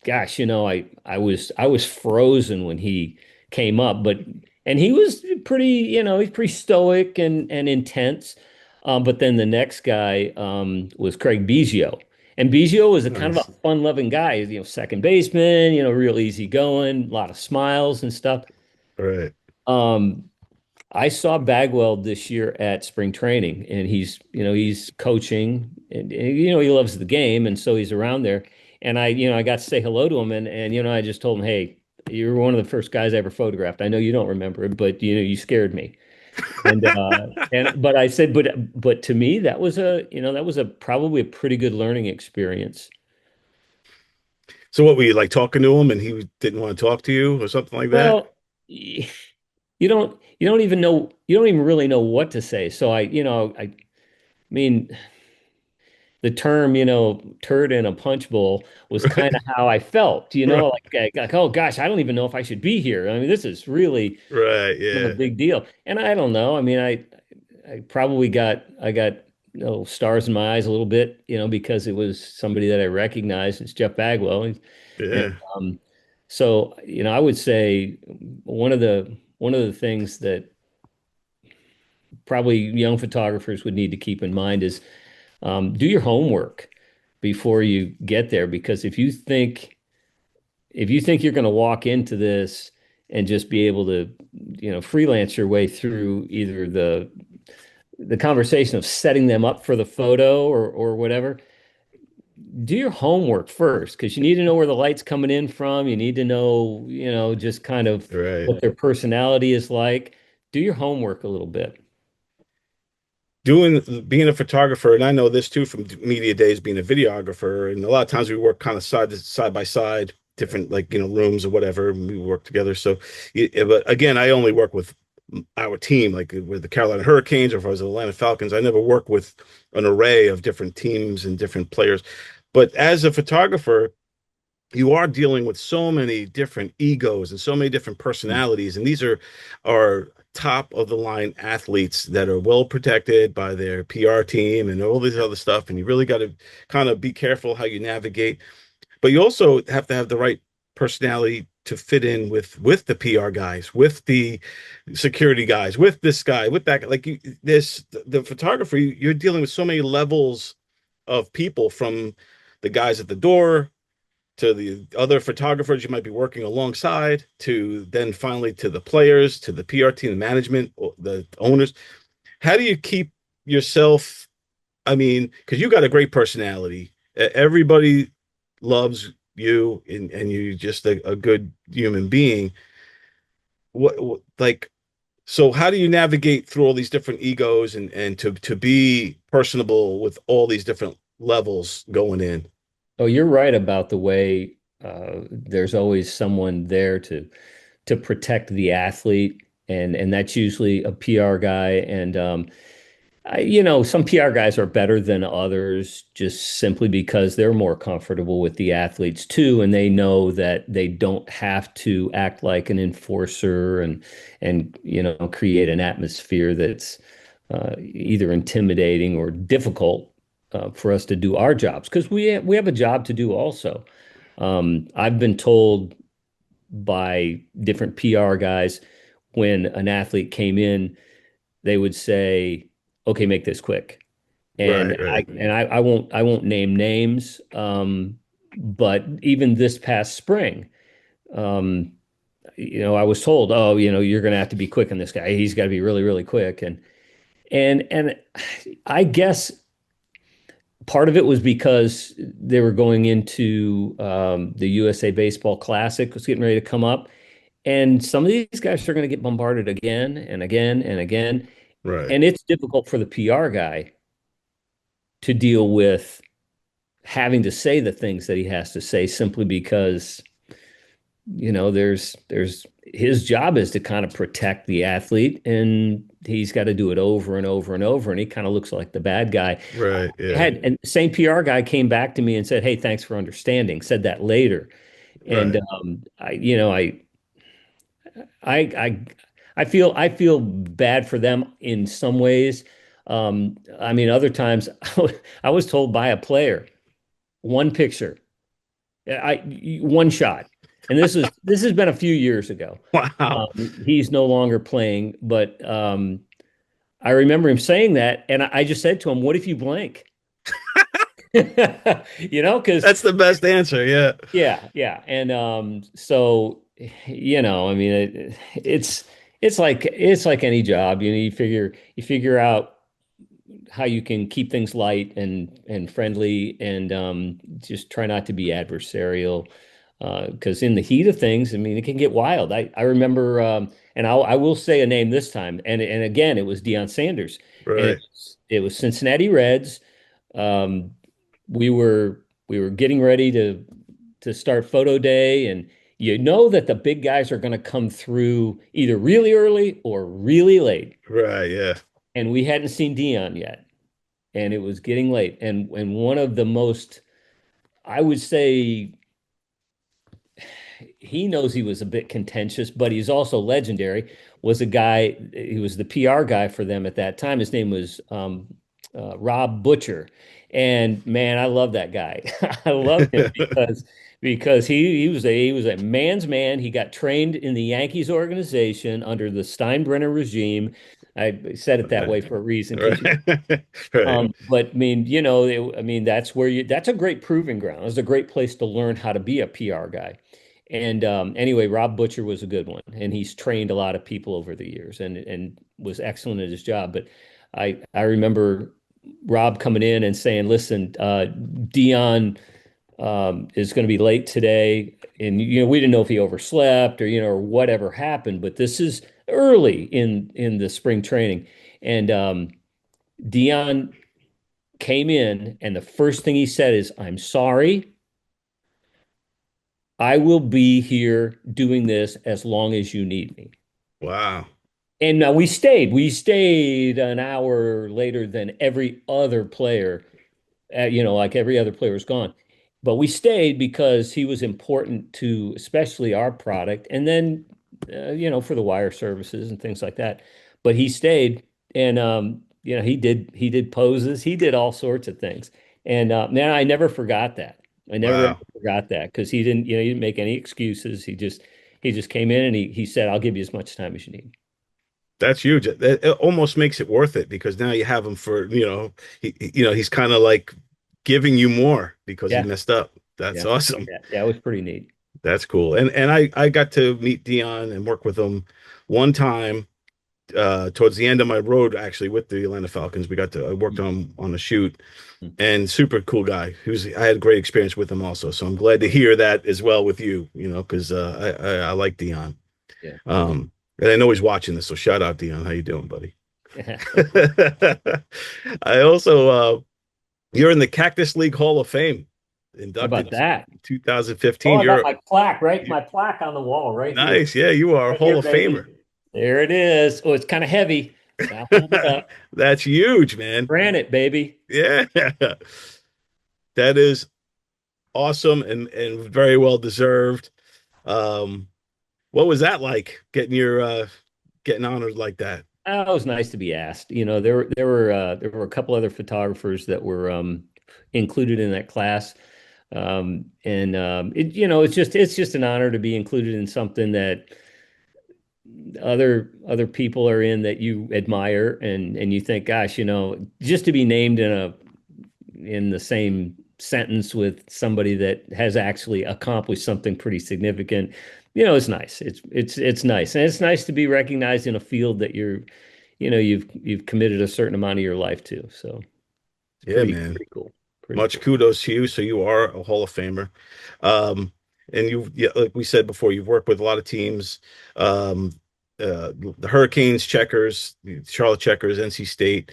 gosh, I was frozen when he came up, and he was he's pretty stoic and intense. But then the next guy was Craig Biggio. And Biggio was a kind of Nice. a fun-loving guy, second baseman, real easy going, a lot of smiles and stuff. Right. Um, I saw Bagwell this year at spring training, and he's coaching, and he loves the game, and so he's around there. And I got to say hello to him, and I just told him, hey, you're one of the first guys I ever photographed. I know you don't remember it, but you scared me. But I said, but to me, that was a probably a pretty good learning experience. So what were you like talking to him and he didn't want to talk to you or something like that? Well, you don't even really know what to say. So I mean, the term, turd in a punch bowl was kind of how I felt, Right. like, oh gosh, I don't even know if I should be here. I mean, this is really Right. kind of a Yeah. big deal. And I don't know. I mean, I probably got stars in my eyes a little bit, because it was somebody that I recognized. It's Jeff Bagwell. And Yeah. so, I would say one of the things that probably young photographers would need to keep in mind is do your homework before you get there, because if you think you're going to walk into this and just be able to freelance your way through either the conversation of setting them up for the photo or whatever, do your homework first, because you need to know where the light's coming in from. You need to know, just kind of Right. what their personality is like. Do your homework a little bit. Being a photographer, and I know this too from media days, being a videographer, and a lot of times we work kind of side by side, different like rooms or whatever, and we work together. So, but again, I only work with our team, like with the Carolina Hurricanes, or if I was the Atlanta Falcons, I never work with an array of different teams and different players. But as a photographer, you are dealing with so many different egos and so many different personalities, and these are top of the line athletes that are well protected by their PR team and all this other stuff, and you really got to kind of be careful how you navigate, but you also have to have the right personality to fit in with the PR guys, with the security guys, with this guy, with that, like the photographer, you're dealing with so many levels of people, from the guys at the door to the other photographers you might be working alongside, to then finally to the players, to the PR team, the management, the owners. How do you keep yourself? I mean, because you got a great personality. Everybody loves you, and you're just a good human being. Like, so how do you navigate through all these different egos and to be personable with all these different levels going in? Oh, you're right about the way there's always someone there to protect the athlete, and that's usually a PR guy. And some PR guys are better than others just simply because they're more comfortable with the athletes too, and they know that they don't have to act like an enforcer and create an atmosphere that's either intimidating or difficult for us to do our jobs, because we have a job to do also. I've been told by different PR guys, when an athlete came in, they would say, "Okay, make this quick." And Right, I right. and I won't name names, but even this past spring, um, I was told, oh, you're going to have to be quick on this guy. He's got to be really, really quick. And I guess part of it was because they were going into the USA Baseball Classic was getting ready to come up, and some of these guys are going to get bombarded again and again and again, Right. and it's difficult for the PR guy to deal with having to say the things that he has to say simply because there's his job is to kind of protect the athlete, and he's got to do it over and over and over, and he kind of looks like the bad guy. Right. I Yeah. had and the same PR guy came back to me and said, "Hey, thanks for understanding." Said that later, and Right. I I feel bad for them in some ways. I mean, other times I was told by a player, one picture, one shot, and this has been a few years ago. Wow. He's no longer playing, but I remember him saying that, and I just said to him, "What if you blank?" Because That's the best answer. Yeah. yeah, and so I mean, it's like any job. You figure out how you can keep things light and friendly, and just try not to be adversarial. Because in the heat of things, I mean, it can get wild. I remember, and I will say a name this time, and again, it was Deion Sanders, and Right. it was Cincinnati Reds. Um, we were getting ready to start photo day, and that the big guys are going to come through either really early or really late, Right. Yeah. and we hadn't seen Dion yet, and it was getting late, and one of the most, I would say, he knows he was a bit contentious, but he's also legendary. Was a guy, he was the PR guy for them at that time. His name was Rob Butcher, and man, I love that guy. I love him because he was a man's man. He got trained in the Yankees organization under the Steinbrenner regime. I said it that way for a reason because Right. Right. but I mean, that's a great proving ground. It's a great place to learn how to be a PR guy. And anyway, Rob Butcher was a good one, and he's trained a lot of people over the years, and was excellent at his job. But I remember Rob coming in and saying, "Listen, Dion is going to be late today," and we didn't know if he overslept or whatever happened, but this is early in the spring training, and Dion came in, and the first thing he said is, "I'm sorry. I will be here doing this as long as you need me." Wow. And we stayed. We stayed an hour later than every other player. Like every other player was gone. But we stayed because he was important to especially our product, and then for the wire services and things like that. But he stayed, and he did poses, he did all sorts of things, and man, I never forgot that. I never ever Wow. forgot that because he didn't make any excuses. He just came in and he said, "I'll give you as much time as you need." That's huge. It almost makes it worth it because now you have him for, he's kind of like giving you more because he Yeah, messed up. That's yeah, awesome. yeah, yeah. It was pretty neat. That's cool. And I got to meet Dion and work with him one time towards the end of my road actually with the Atlanta Falcons. I worked on a shoot, and super cool guy. I had a great experience with him also. So I'm glad to hear that as well with you, because I like Dion. Yeah. And I know he's watching this, so shout out Dion. How you doing, buddy? Yeah. I also you're in the Cactus League Hall of Fame, How inducted about that? in Oh, 2015. I got my plaque, right? My plaque on the wall right here. Nice. Yeah, you are a Right Hall here, of baby. Famer. There it is. Oh, it's kind of heavy. I'll hold it up. That's huge, man. Granite, baby. Yeah. That is awesome and very well deserved. Um, what was that like getting honored like that? Oh, it was nice to be asked. There were a couple other photographers that were included in that class. And it's just an honor to be included in something that other people are in that you admire, and you think, gosh, just to be named in the same sentence with somebody that has actually accomplished something pretty significant. it's nice. It's nice. And it's nice to be recognized in a field that you've committed a certain amount of your life to. So it's Yeah, pretty man. pretty cool. Pretty Much cool. kudos to you. So you are a Hall of Famer. Um, and yeah, like we said before, you've worked with a lot of teams. Um, the Hurricanes, Checkers, the Charlotte Checkers, NC State.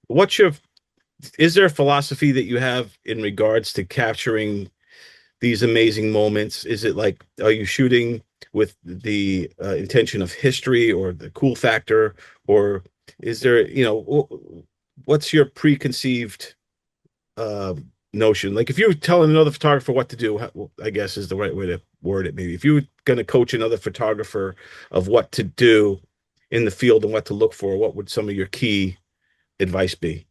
What's your, is there a philosophy that you have in regards to capturing these amazing moments? Is it like, are you shooting with the intention of history or the cool factor? Or is there, what's your preconceived uh, notion? Like if you were telling another photographer what to do, I guess is the right way to word it. Maybe if you were going to coach another photographer of what to do in the field and what to look for, what would some of your key advice be?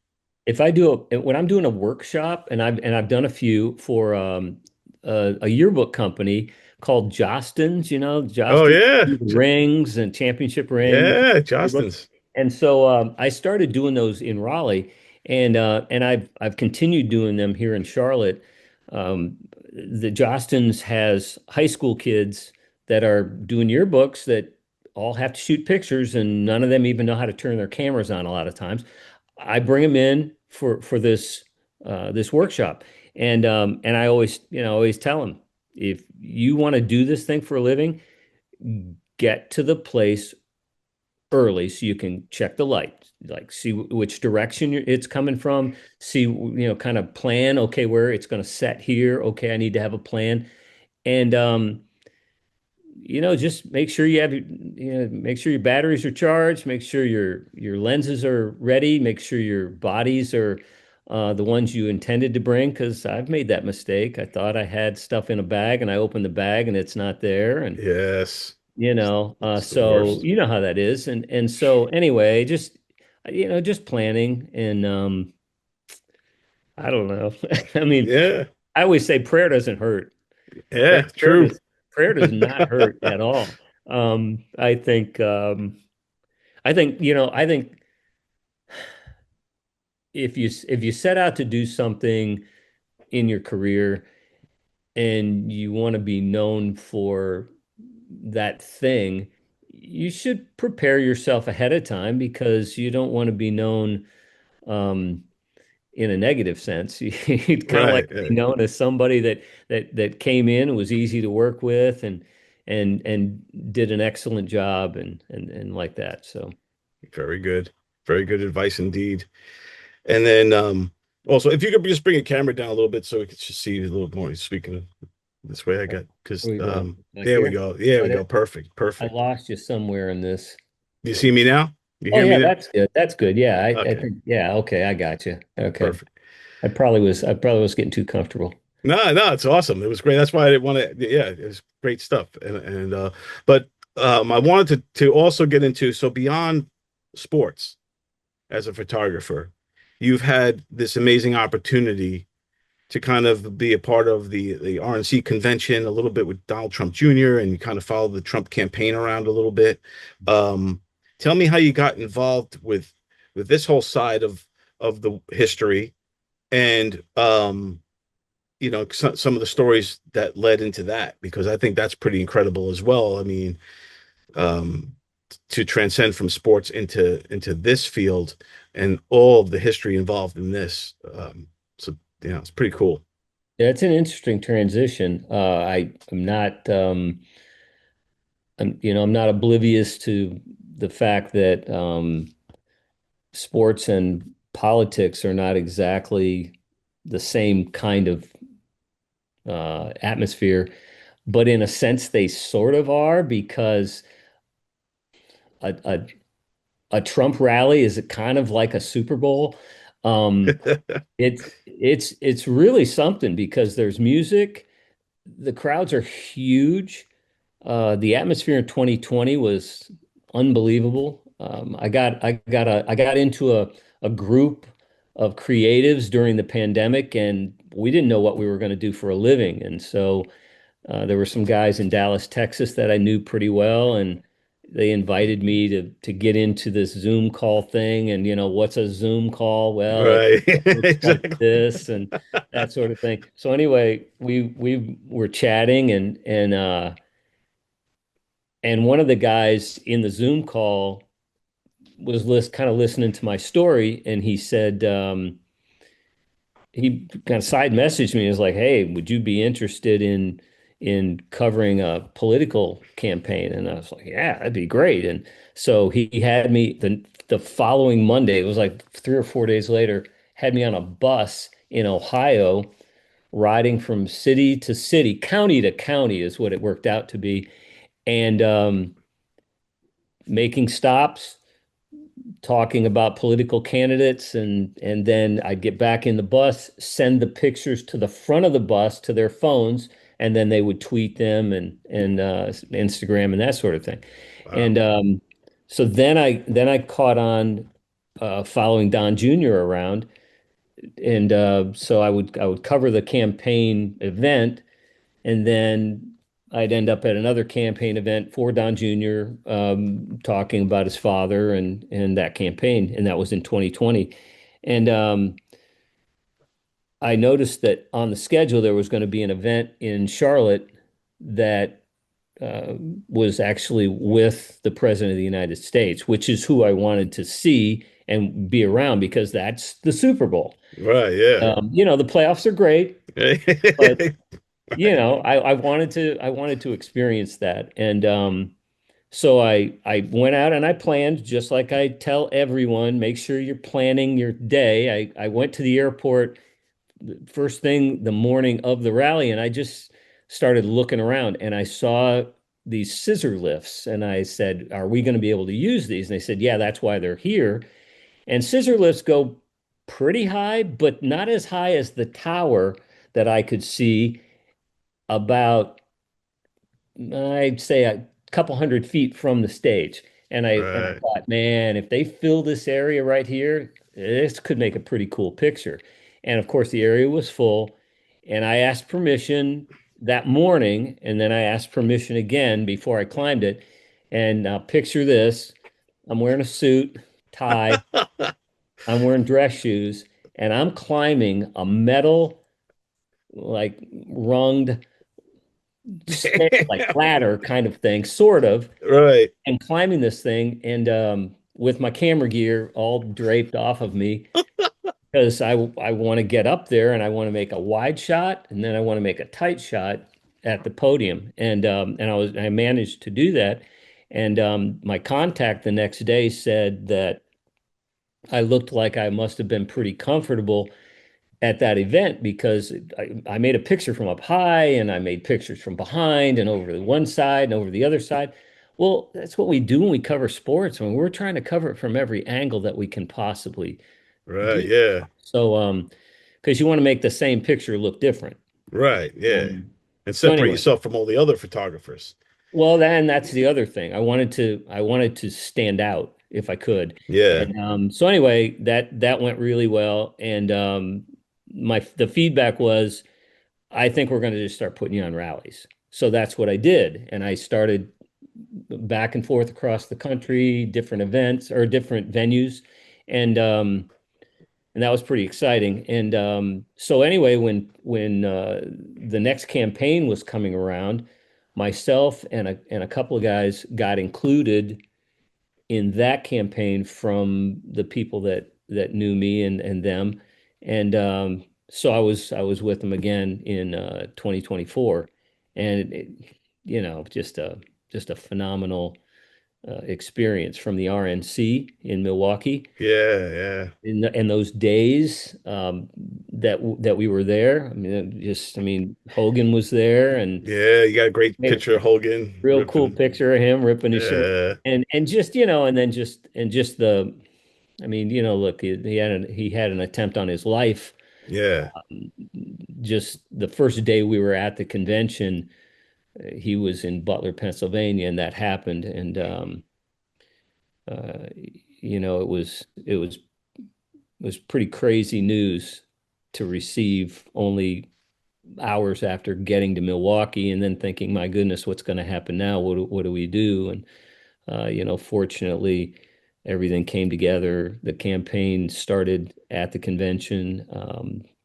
If I do when I'm doing a workshop, and I've done a few for a yearbook company called Jostens, Oh Jostens yeah, rings and championship rings, yeah, yearbooks. Justin's And so I started doing those in Raleigh, and I've continued doing them here in Charlotte. Um, the Jostens has high school kids that are doing yearbooks that all have to shoot pictures, and none of them even know how to turn their cameras on a lot of times. I bring them in for this workshop, and I always tell them, if you want to do this thing for a living, get to the place early so you can check the light, like see which direction it's coming from, see kind of plan, okay, where it's going to set here, okay, I need to have a plan, and just make sure make sure your batteries are charged, make sure your lenses are ready, make sure your bodies are the ones you intended to bring. Because I've made that mistake. I thought I had stuff in a bag, and I opened the bag, and it's not there. And yes, it's the so worst. you know how that is. And so anyway, just planning, and I don't know. I mean, Yeah, I always say prayer doesn't hurt. yeah, Prayer true. does not hurt at all. I think I think if you set out to do something in your career and you want to be known for that thing, you should prepare yourself ahead of time, because you don't want to be known um, in a negative sense. You'd kind of like Right, to be known as somebody that came in and was easy to work with, and did an excellent job, and like that. So very good. Very good advice indeed. And then also if you could just bring a camera down a little bit so we could just see a little more. Speaking of this way, I got because where we going? Like there we here? go. There Oh, we go. Perfect. I Perfect. lost you somewhere in this. Do you see me now? You Oh hear me yeah, now? that's good. That's good. Yeah, I Okay, think yeah, okay, I got you. Okay. perfect. I probably was getting too comfortable. No, no, it's awesome. It was great. That's why I didn't want to. Yeah, it was great stuff. But I wanted to also get into, so beyond sports as a photographer, you've had this amazing opportunity to kind of be a part of the RNC convention a little bit with Donald Trump Jr. and you kind of follow the Trump campaign around a little bit. Um, Tell me how you got involved with this whole side of the history and some of the stories that led into that, because I think that's pretty incredible as well. I mean, um, to transcend from sports into this field and all of the history involved in this. So it's pretty cool. Yeah, it's an interesting transition. I'm not I'm not oblivious to the fact that sports and politics are not exactly the same kind of atmosphere, but in a sense they sort of are, because a, a, a Trump rally is kind of like a Super Bowl. Um, it's really something, because there's music, the crowds are huge. The atmosphere in 2020 was unbelievable. I got into a group of creatives during the pandemic, and we didn't know what we were going to do for a living. And so there were some guys in Dallas, Texas that I knew pretty well, and they invited me to get into this Zoom call thing. And what's a Zoom call? Well, it Right. looks like Exactly. this and that sort of thing. So anyway, we were chatting, and And one of the guys in the Zoom call was kind of listening to my story, and he said, he kind of side messaged me and was like, "Hey, would you be interested in covering a political campaign?" And I was like, "Yeah, that'd be great." And so he had me the following Monday, it was like 3 or 4 days later, had me on a bus in Ohio, riding from city to city, county to county is what it worked out to be, and making stops, talking about political candidates, and then I'd get back in the bus, send the pictures to the front of the bus to their phones, and then they would tweet them and Instagram and that sort of thing. Wow. And so then I caught on following Don Jr. around, and so I would cover the campaign event, and then I'd end up at another campaign event for Don Jr., talking about his father and that campaign, and that was in 2020. And I noticed that on the schedule there was going to be an event in Charlotte that uh, was actually with the President of the United States, which is who I wanted to see and be around because that's the Super Bowl. Right. Yeah. The playoffs are great, but Right. I wanted to experience that. And so I went out and I planned just like I tell everyone, make sure you're planning your day. I went to the airport first thing the morning of the rally, and I just started looking around and I saw these scissor lifts, and I said, "Are we going to be able to use these?" And they said, "Yeah, that's why they're here." And scissor lifts go pretty high, but not as high as the tower that I could see about, I'd say, a couple 100 feet from the stage. And I Right. thought, man, if they fill this area right here, this could make a pretty cool picture. And of course, the area was full. And I asked permission that morning, and then I asked permission again before I climbed it. And now picture this. I'm wearing a suit, tie, I'm wearing dress shoes, and I'm climbing a metal, like runged stair, like ladder kind of thing, sort of, Right. and climbing this thing, and with my camera gear all draped off of me because I want to get up there and I want to make a wide shot and then I want to make a tight shot at the podium, and I managed to do that, and my contact the next day said that I looked like I must have been pretty comfortable at that event because I made a picture from up high and I made pictures from behind and over the one side and over the other side. Well, that's what we do when we cover sports. When we're trying to cover it from every angle that we can possibly Right. do. Yeah. So, because you want to make the same picture look different. Right. Yeah. Um, And so separate anyway, yourself from all the other photographers. well, then that's the other thing. I wanted to stand out if I could. Yeah. And so anyway, that went really well. And the feedback was, I think we're going to just start putting you on rallies. So that's what I did. And I started back and forth across the country, different events or different venues. And and that was pretty exciting. And so anyway, when the next campaign was coming around, myself and a couple of guys got included in that campaign from the people that knew me and them, and so I was with them again in 2024, and just a phenomenal experience from the RNC in Milwaukee Yeah. Yeah. in those days that we were there. I mean, Hogan was there, and Yeah. You got a great made a picture of Hogan real cool ripping. picture of him ripping his shirt, Yeah. and just and then just the, I mean, look, he had an attempt on his life. Yeah. Just the first day we were at the convention, he was in Butler, Pennsylvania, and that happened, and uh, it was pretty crazy news to receive only hours after getting to Milwaukee, and then thinking, my goodness, what's going to happen now? What do we do? And fortunately, everything came together. The campaign started at the convention.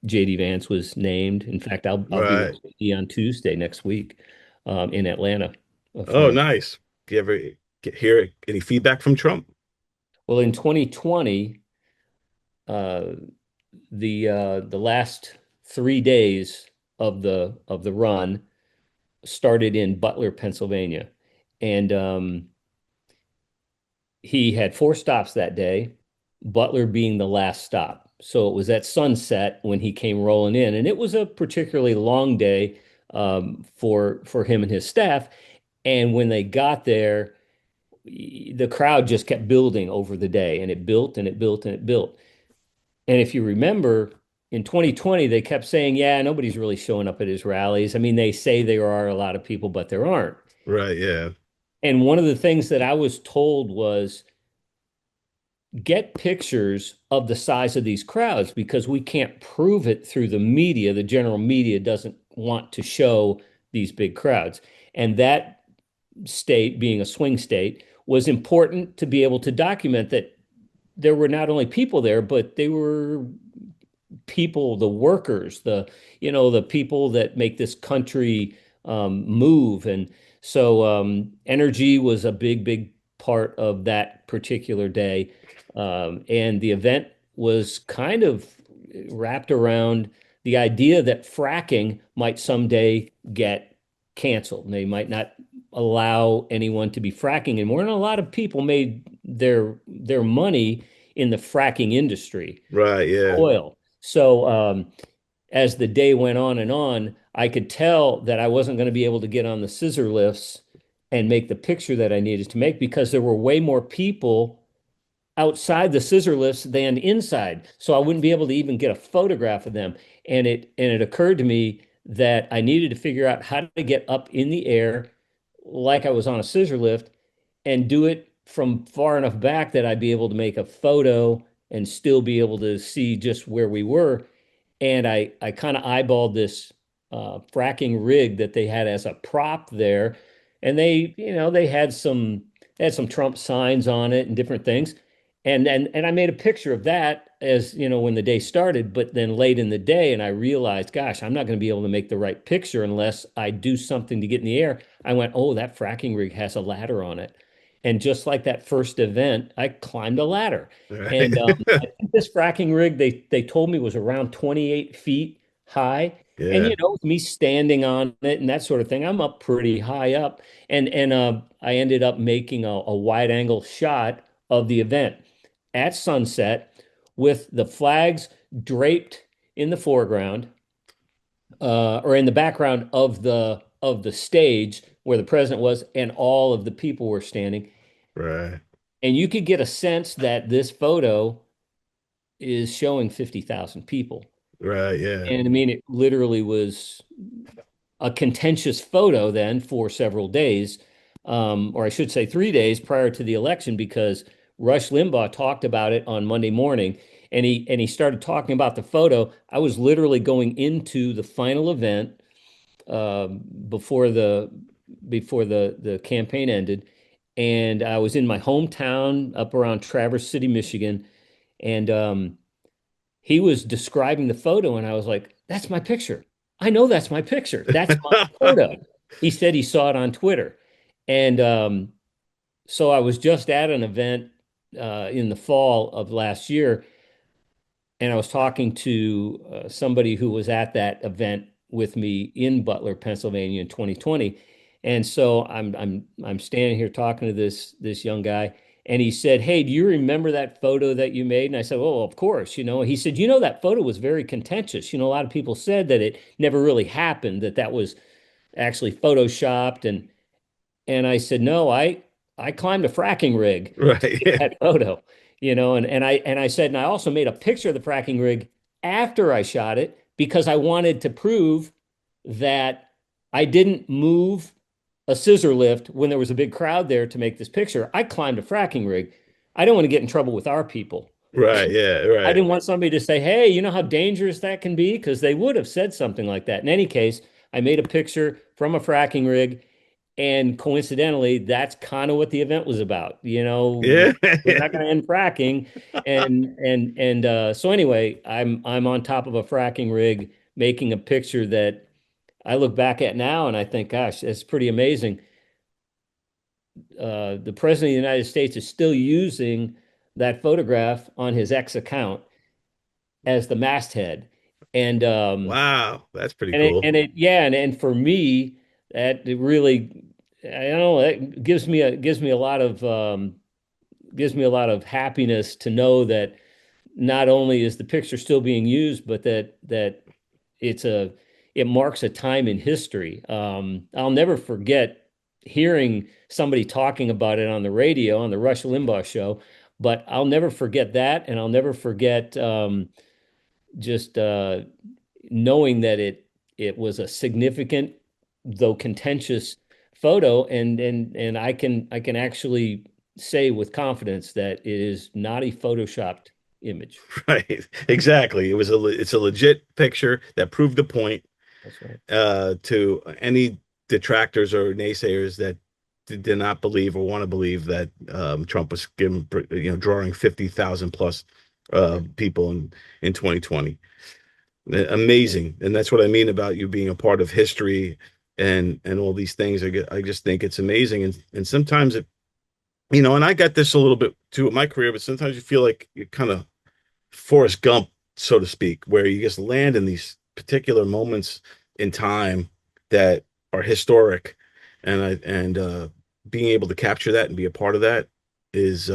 JD Vance was named. In fact, I'll be with Right. JD on Tuesday next week, in Atlanta, Oh, for nice. Do you ever hear any feedback from Trump? Well, in 2020, uh, the last 3 days of the run started in Butler, Pennsylvania, and he had 4 stops that day, Butler being the last stop. So it was at sunset when he came rolling in, and it was a particularly long day for him and his staff. And when they got there, the crowd just kept building over the day, and it built and it built and it built. And if you remember, in 2020, they kept saying, "Yeah, nobody's really showing up at his rallies." I mean, they say there are a lot of people, but there aren't. Right, yeah. And one of the things that I was told was get pictures of the size of these crowds because we can't prove it through the media. The general media doesn't want to show these big crowds. And that state, being a swing state, was important to be able to document that there were not only people there, but they were people, the workers, the people that make this country move. And so energy was a big part of that particular day. And the event was kind of wrapped around the idea that fracking might someday get canceled. And they might not allow anyone to be fracking anymore. And a lot of people made their money in the fracking industry, Right, yeah. oil. So as the day went on, I could tell that I wasn't going to be able to get on the scissor lifts and make the picture that I needed to make because there were way more people outside the scissor lifts than inside. So I wouldn't be able to even get a photograph of them. And it occurred to me that I needed to figure out how to get up in the air like I was on a scissor lift and do it from far enough back that I'd be able to make a photo and still be able to see just where we were. And I kind of eyeballed this fracking rig that they had as a prop there, and they had some Trump signs on it and different things, and I made a picture of that as when the day started, but then late in the day, and I realized, gosh, I'm not going to be able to make the right picture unless I do something to get in the air. I went, oh, that fracking rig has a ladder on it. And just like that first event, I climbed a ladder. Right. And I think this fracking rig, they told me was around 28 feet high. And Yeah. me standing on it and that sort of thing, I'm up pretty high up. And I ended up making a wide angle shot of the event at sunset with the flags draped in the foreground, or in the background of the stage where the president was, and all of the people were standing. Right. And you could get a sense that this photo is showing 50,000 people. Right, yeah. And I mean, it literally was a contentious photo then for several days, or I should say 3 days prior to the election, because Rush Limbaugh talked about it on Monday morning, and he started talking about the photo. I was literally going into the final event before the campaign ended, and I was in my hometown up around Traverse City, Michigan, and he was describing the photo, and I was like, "That's my picture. I know that's my picture. That's my photo." He said he saw it on Twitter, and so I was just at an event in the fall of last year, and I was talking to somebody who was at that event with me in Butler, Pennsylvania in 2020. And so I'm standing here talking to this young guy, and he said, "Hey, do you remember that photo that you made?" And I said, "Oh, of course." He said, "That photo was very contentious. A lot of people said that it never really happened, that was actually photoshopped." And I said, "No, I climbed a fracking rig to Right, get yeah. that photo, and I said, and I also made a picture of the fracking rig after I shot it because I wanted to prove that I didn't move a scissor lift when there was a big crowd there to make this picture. I climbed a fracking rig. I don't want to get in trouble with our people. Right, yeah, I right. didn't want somebody to say, hey, you know how dangerous that can be? Because they would have said something like that. In any case, I made a picture from a fracking rig. And coincidentally, that's kind of what the event was about. Yeah. We're not going to end fracking. So anyway, I'm on top of a fracking rig making a picture that I look back at now and I think, gosh, it's pretty amazing. the president of the United States is still using that photograph on his X account as the masthead. And Wow, that's pretty and it cool. and it yeah, and for me, that it really, I don't know, that gives me a lot of gives me a lot of happiness to know that not only is the picture still being used, but that it's a it marks a time in history. I'll never forget hearing somebody talking about it on the radio on the Rush Limbaugh show, but I'll never forget that, and I'll never forget just knowing that it was a significant, though contentious, photo, and I can actually say with confidence that it is not a photoshopped image. Right. Exactly. It's a legit picture that proved the point That's right. to any detractors or naysayers that did not believe or want to believe that Trump was drawing 50,000 plus people in 2020. Amazing. And that's what I mean about you being a part of history and all these things. I just think it's amazing. And sometimes and I got this a little bit too in my career, but sometimes you feel like you're kind of Forrest Gump, so to speak, where you just land in these particular moments in time that are historic, and being able to capture that and be a part of that is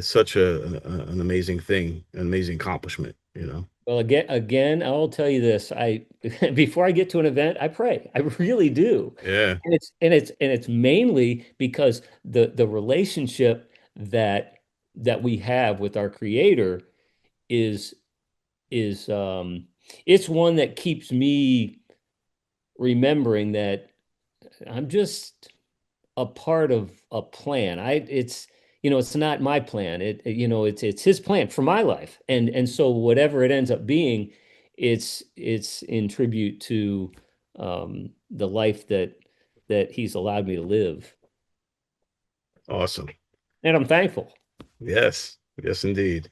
such an amazing thing, an amazing accomplishment, you know. Well, again, I'll tell you this. I before I get to an event, I pray. I really do. Yeah, And it's mainly because the relationship that we have with our creator is is it's one that keeps me remembering that I'm just a part of a plan. It's not my plan. It's his plan for my life. And so whatever it ends up being, it's in tribute to the life that he's allowed me to live. awesome. And I'm thankful. Yes, yes, indeed.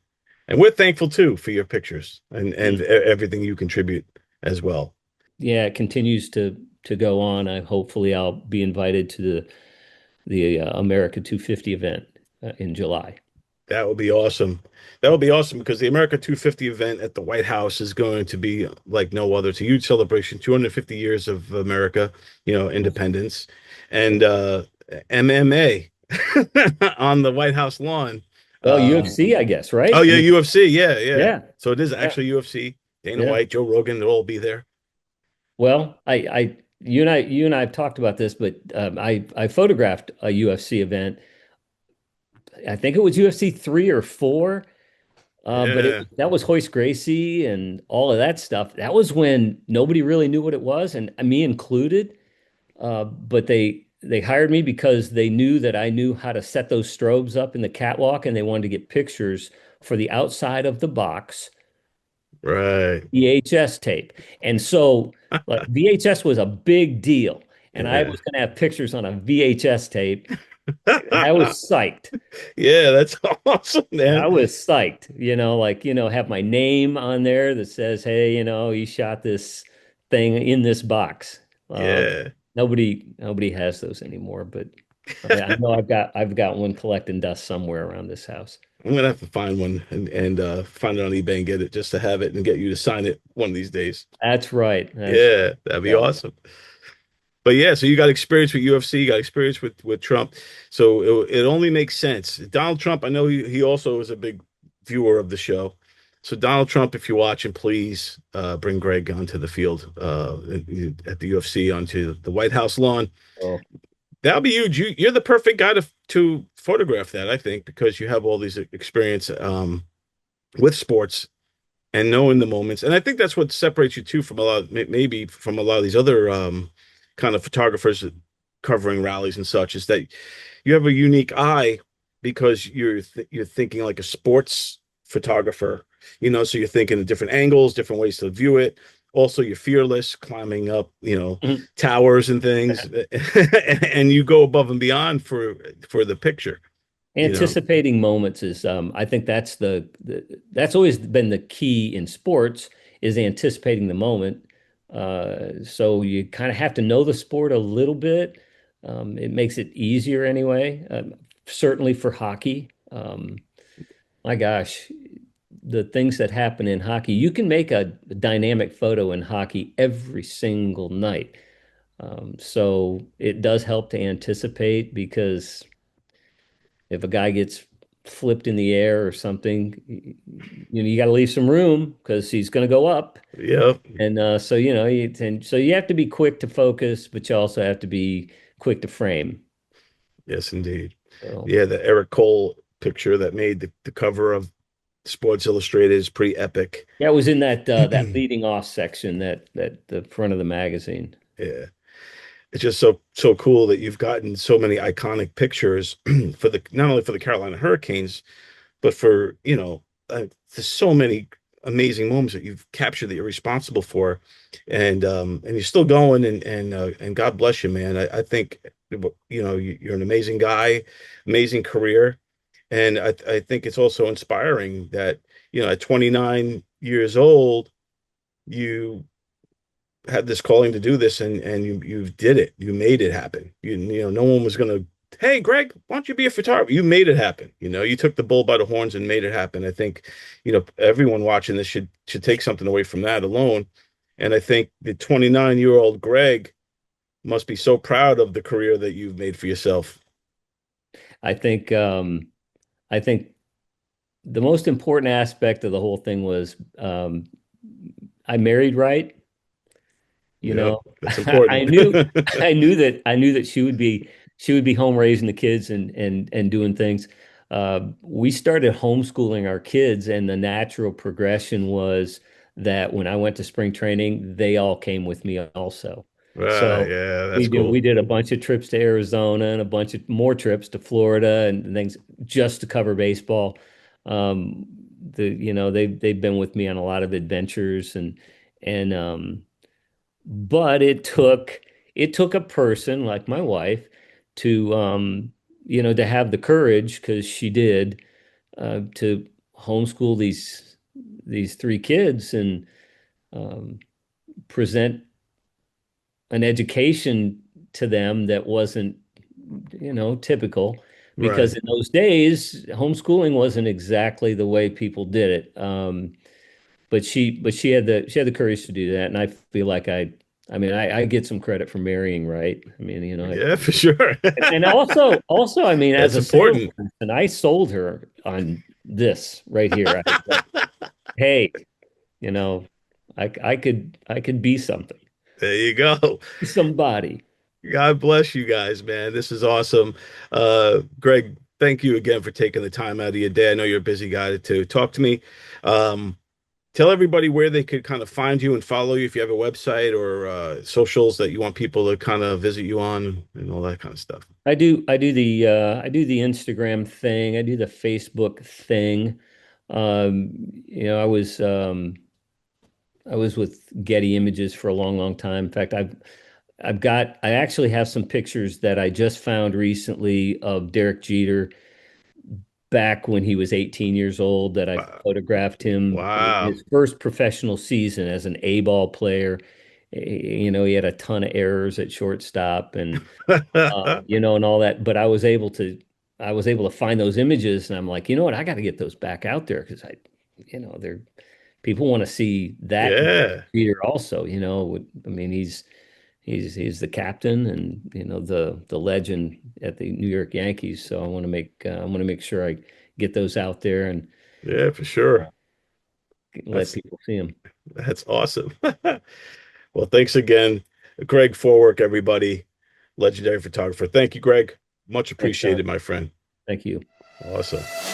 And we're thankful too for your pictures and Mm. everything you contribute as well. Yeah, it continues to go on. Hopefully I'll be invited to the America 250 event in July. That would be awesome. That would be awesome because the America 250 event at the White House is going to be like no other. It's a huge celebration, 250 years of America, independence, and MMA on the White House lawn. Well, Um, UFC, I guess, oh right? yeah, UFC, yeah, yeah. Yeah, So it is yeah, actually UFC. Dana yeah. White, Joe Rogan, they'll all be there. Well, you and I have talked about this, but I photographed a UFC event. I think it was UFC 3 or 4. But Yeah, that was Hoist Gracie and all of that stuff. That was when nobody really knew what it was, and me included. But they hired me because they knew that I knew how to set those strobes up in the catwalk, and they wanted to get pictures for the outside of the box right. VHS tape. And so, like, VHS was a big deal, and I Yeah. was going to have pictures on a VHS tape. I was psyched. Yeah, that's awesome, man. I was psyched, have my name on there that says, hey, you shot this thing in this box. Uh, Yeah. nobody has those anymore, but I know I've got one collecting dust somewhere around this house. I'm gonna have to find one and find it on eBay and get it just to have it and get you to sign it one of these days. That's right. That's right. Yeah, that'd be Yeah. awesome. But yeah, so you got experience with UFC, you got experience with Trump, so it only makes sense. Donald Trump, I know he also is a big viewer of the show. So Donald Trump, if you're watching, please bring Greg onto the field at the UFC onto the White House lawn. Oh, That'll be huge. You're the perfect guy to photograph that, I think, because you have all these experience with sports and knowing the moments. And I think that's what separates you too from a lot, maybe from a lot of these other kind of photographers covering rallies and such, is that you have a unique eye because you're thinking like a sports photographer, so you're thinking of different angles, different ways to view it. Also, you're fearless, climbing up, mhm. towers and things, and you go above and beyond for the picture, you know. Anticipating moments is, I think that's always been the key in sports is anticipating the moment. So you kind of have to know the sport a little bit. It makes it easier anyway. Certainly for hockey. My gosh, the things that happen in hockey, you can make a dynamic photo in hockey every single night. So it does help to anticipate because if a guy gets flipped in the air or something, you got to leave some room because he's going to go up. Yep. And so you have to be quick to focus, but you also have to be quick to frame. Yes, indeed. So Yeah, the Eric Cole picture that made the cover of Sports Illustrated is pretty epic. yeah, it was in that leading off section, that the front of the magazine. Yeah. It's just so cool that you've gotten so many iconic pictures for the not only for the Carolina Hurricanes, but for, there's so many amazing moments that you've captured that you're responsible for, and you're still going, and God bless you, man. I think you're an amazing guy, amazing career, and I think it's also inspiring that at 29 years old you had this calling to do this, and you did it. You made it happen. No one was gonna, hey Greg, why don't you be a photographer? You made it happen. You took the bull by the horns and made it happen. I think everyone watching this should take something away from that alone. And I think the 29-year-old Greg must be so proud of the career that you've made for yourself. I think I think the most important aspect of the whole thing was I married right. You Yep, know, that's I important. knew I knew that she would be home raising the kids and doing things. We started homeschooling our kids, and the natural progression was that when I went to spring training, they all came with me also. Right, So yeah, we that's did we cool. did a bunch of trips to Arizona and a bunch of more trips to Florida and things just to cover baseball. Um, they've been with me on a lot of adventures and but it took a person like my wife to have the courage because she did to homeschool these three kids and um, present an education to them that wasn't typical because Right. in those days homeschooling wasn't exactly the way people did it. But she had the courage to do that, and I feel like I get some credit for marrying right. I mean, Yeah, for sure. and also, I mean, as That's a important. salesperson, I sold her on this right here. I said, hey, you know, I could be something, There you go. be somebody. God bless you guys, man. This is awesome. Greg, thank you again for taking the time out of your day. I know you're a busy guy to talk to me. Um, Tell everybody where they could kind of find you and follow you if you have a website or socials that you want people to kind of visit you on and all that kind of stuff. I do the Instagram thing. I do the Facebook thing. Um, I was with Getty Images for a long, long time. In fact, I actually have some pictures that I just found recently of Derek Jeter back when he was 18 years old that I Wow. photographed him in Wow. his first professional season as an A-ball player. He had a ton of errors at shortstop and all that, but I was able to find those images and I'm like, you know what, I got to get those back out there because they're people want to see that Yeah. Jeter also, I mean, he's the captain and the legend at the New York Yankees. So I want to make sure I get those out there and Yeah, for sure. let That's people see them. that's awesome. Well, thanks again. Greg Forwork, everybody. Legendary photographer. Thank you, Greg. Much Thanks, John. appreciated, my friend. Thank you. Awesome.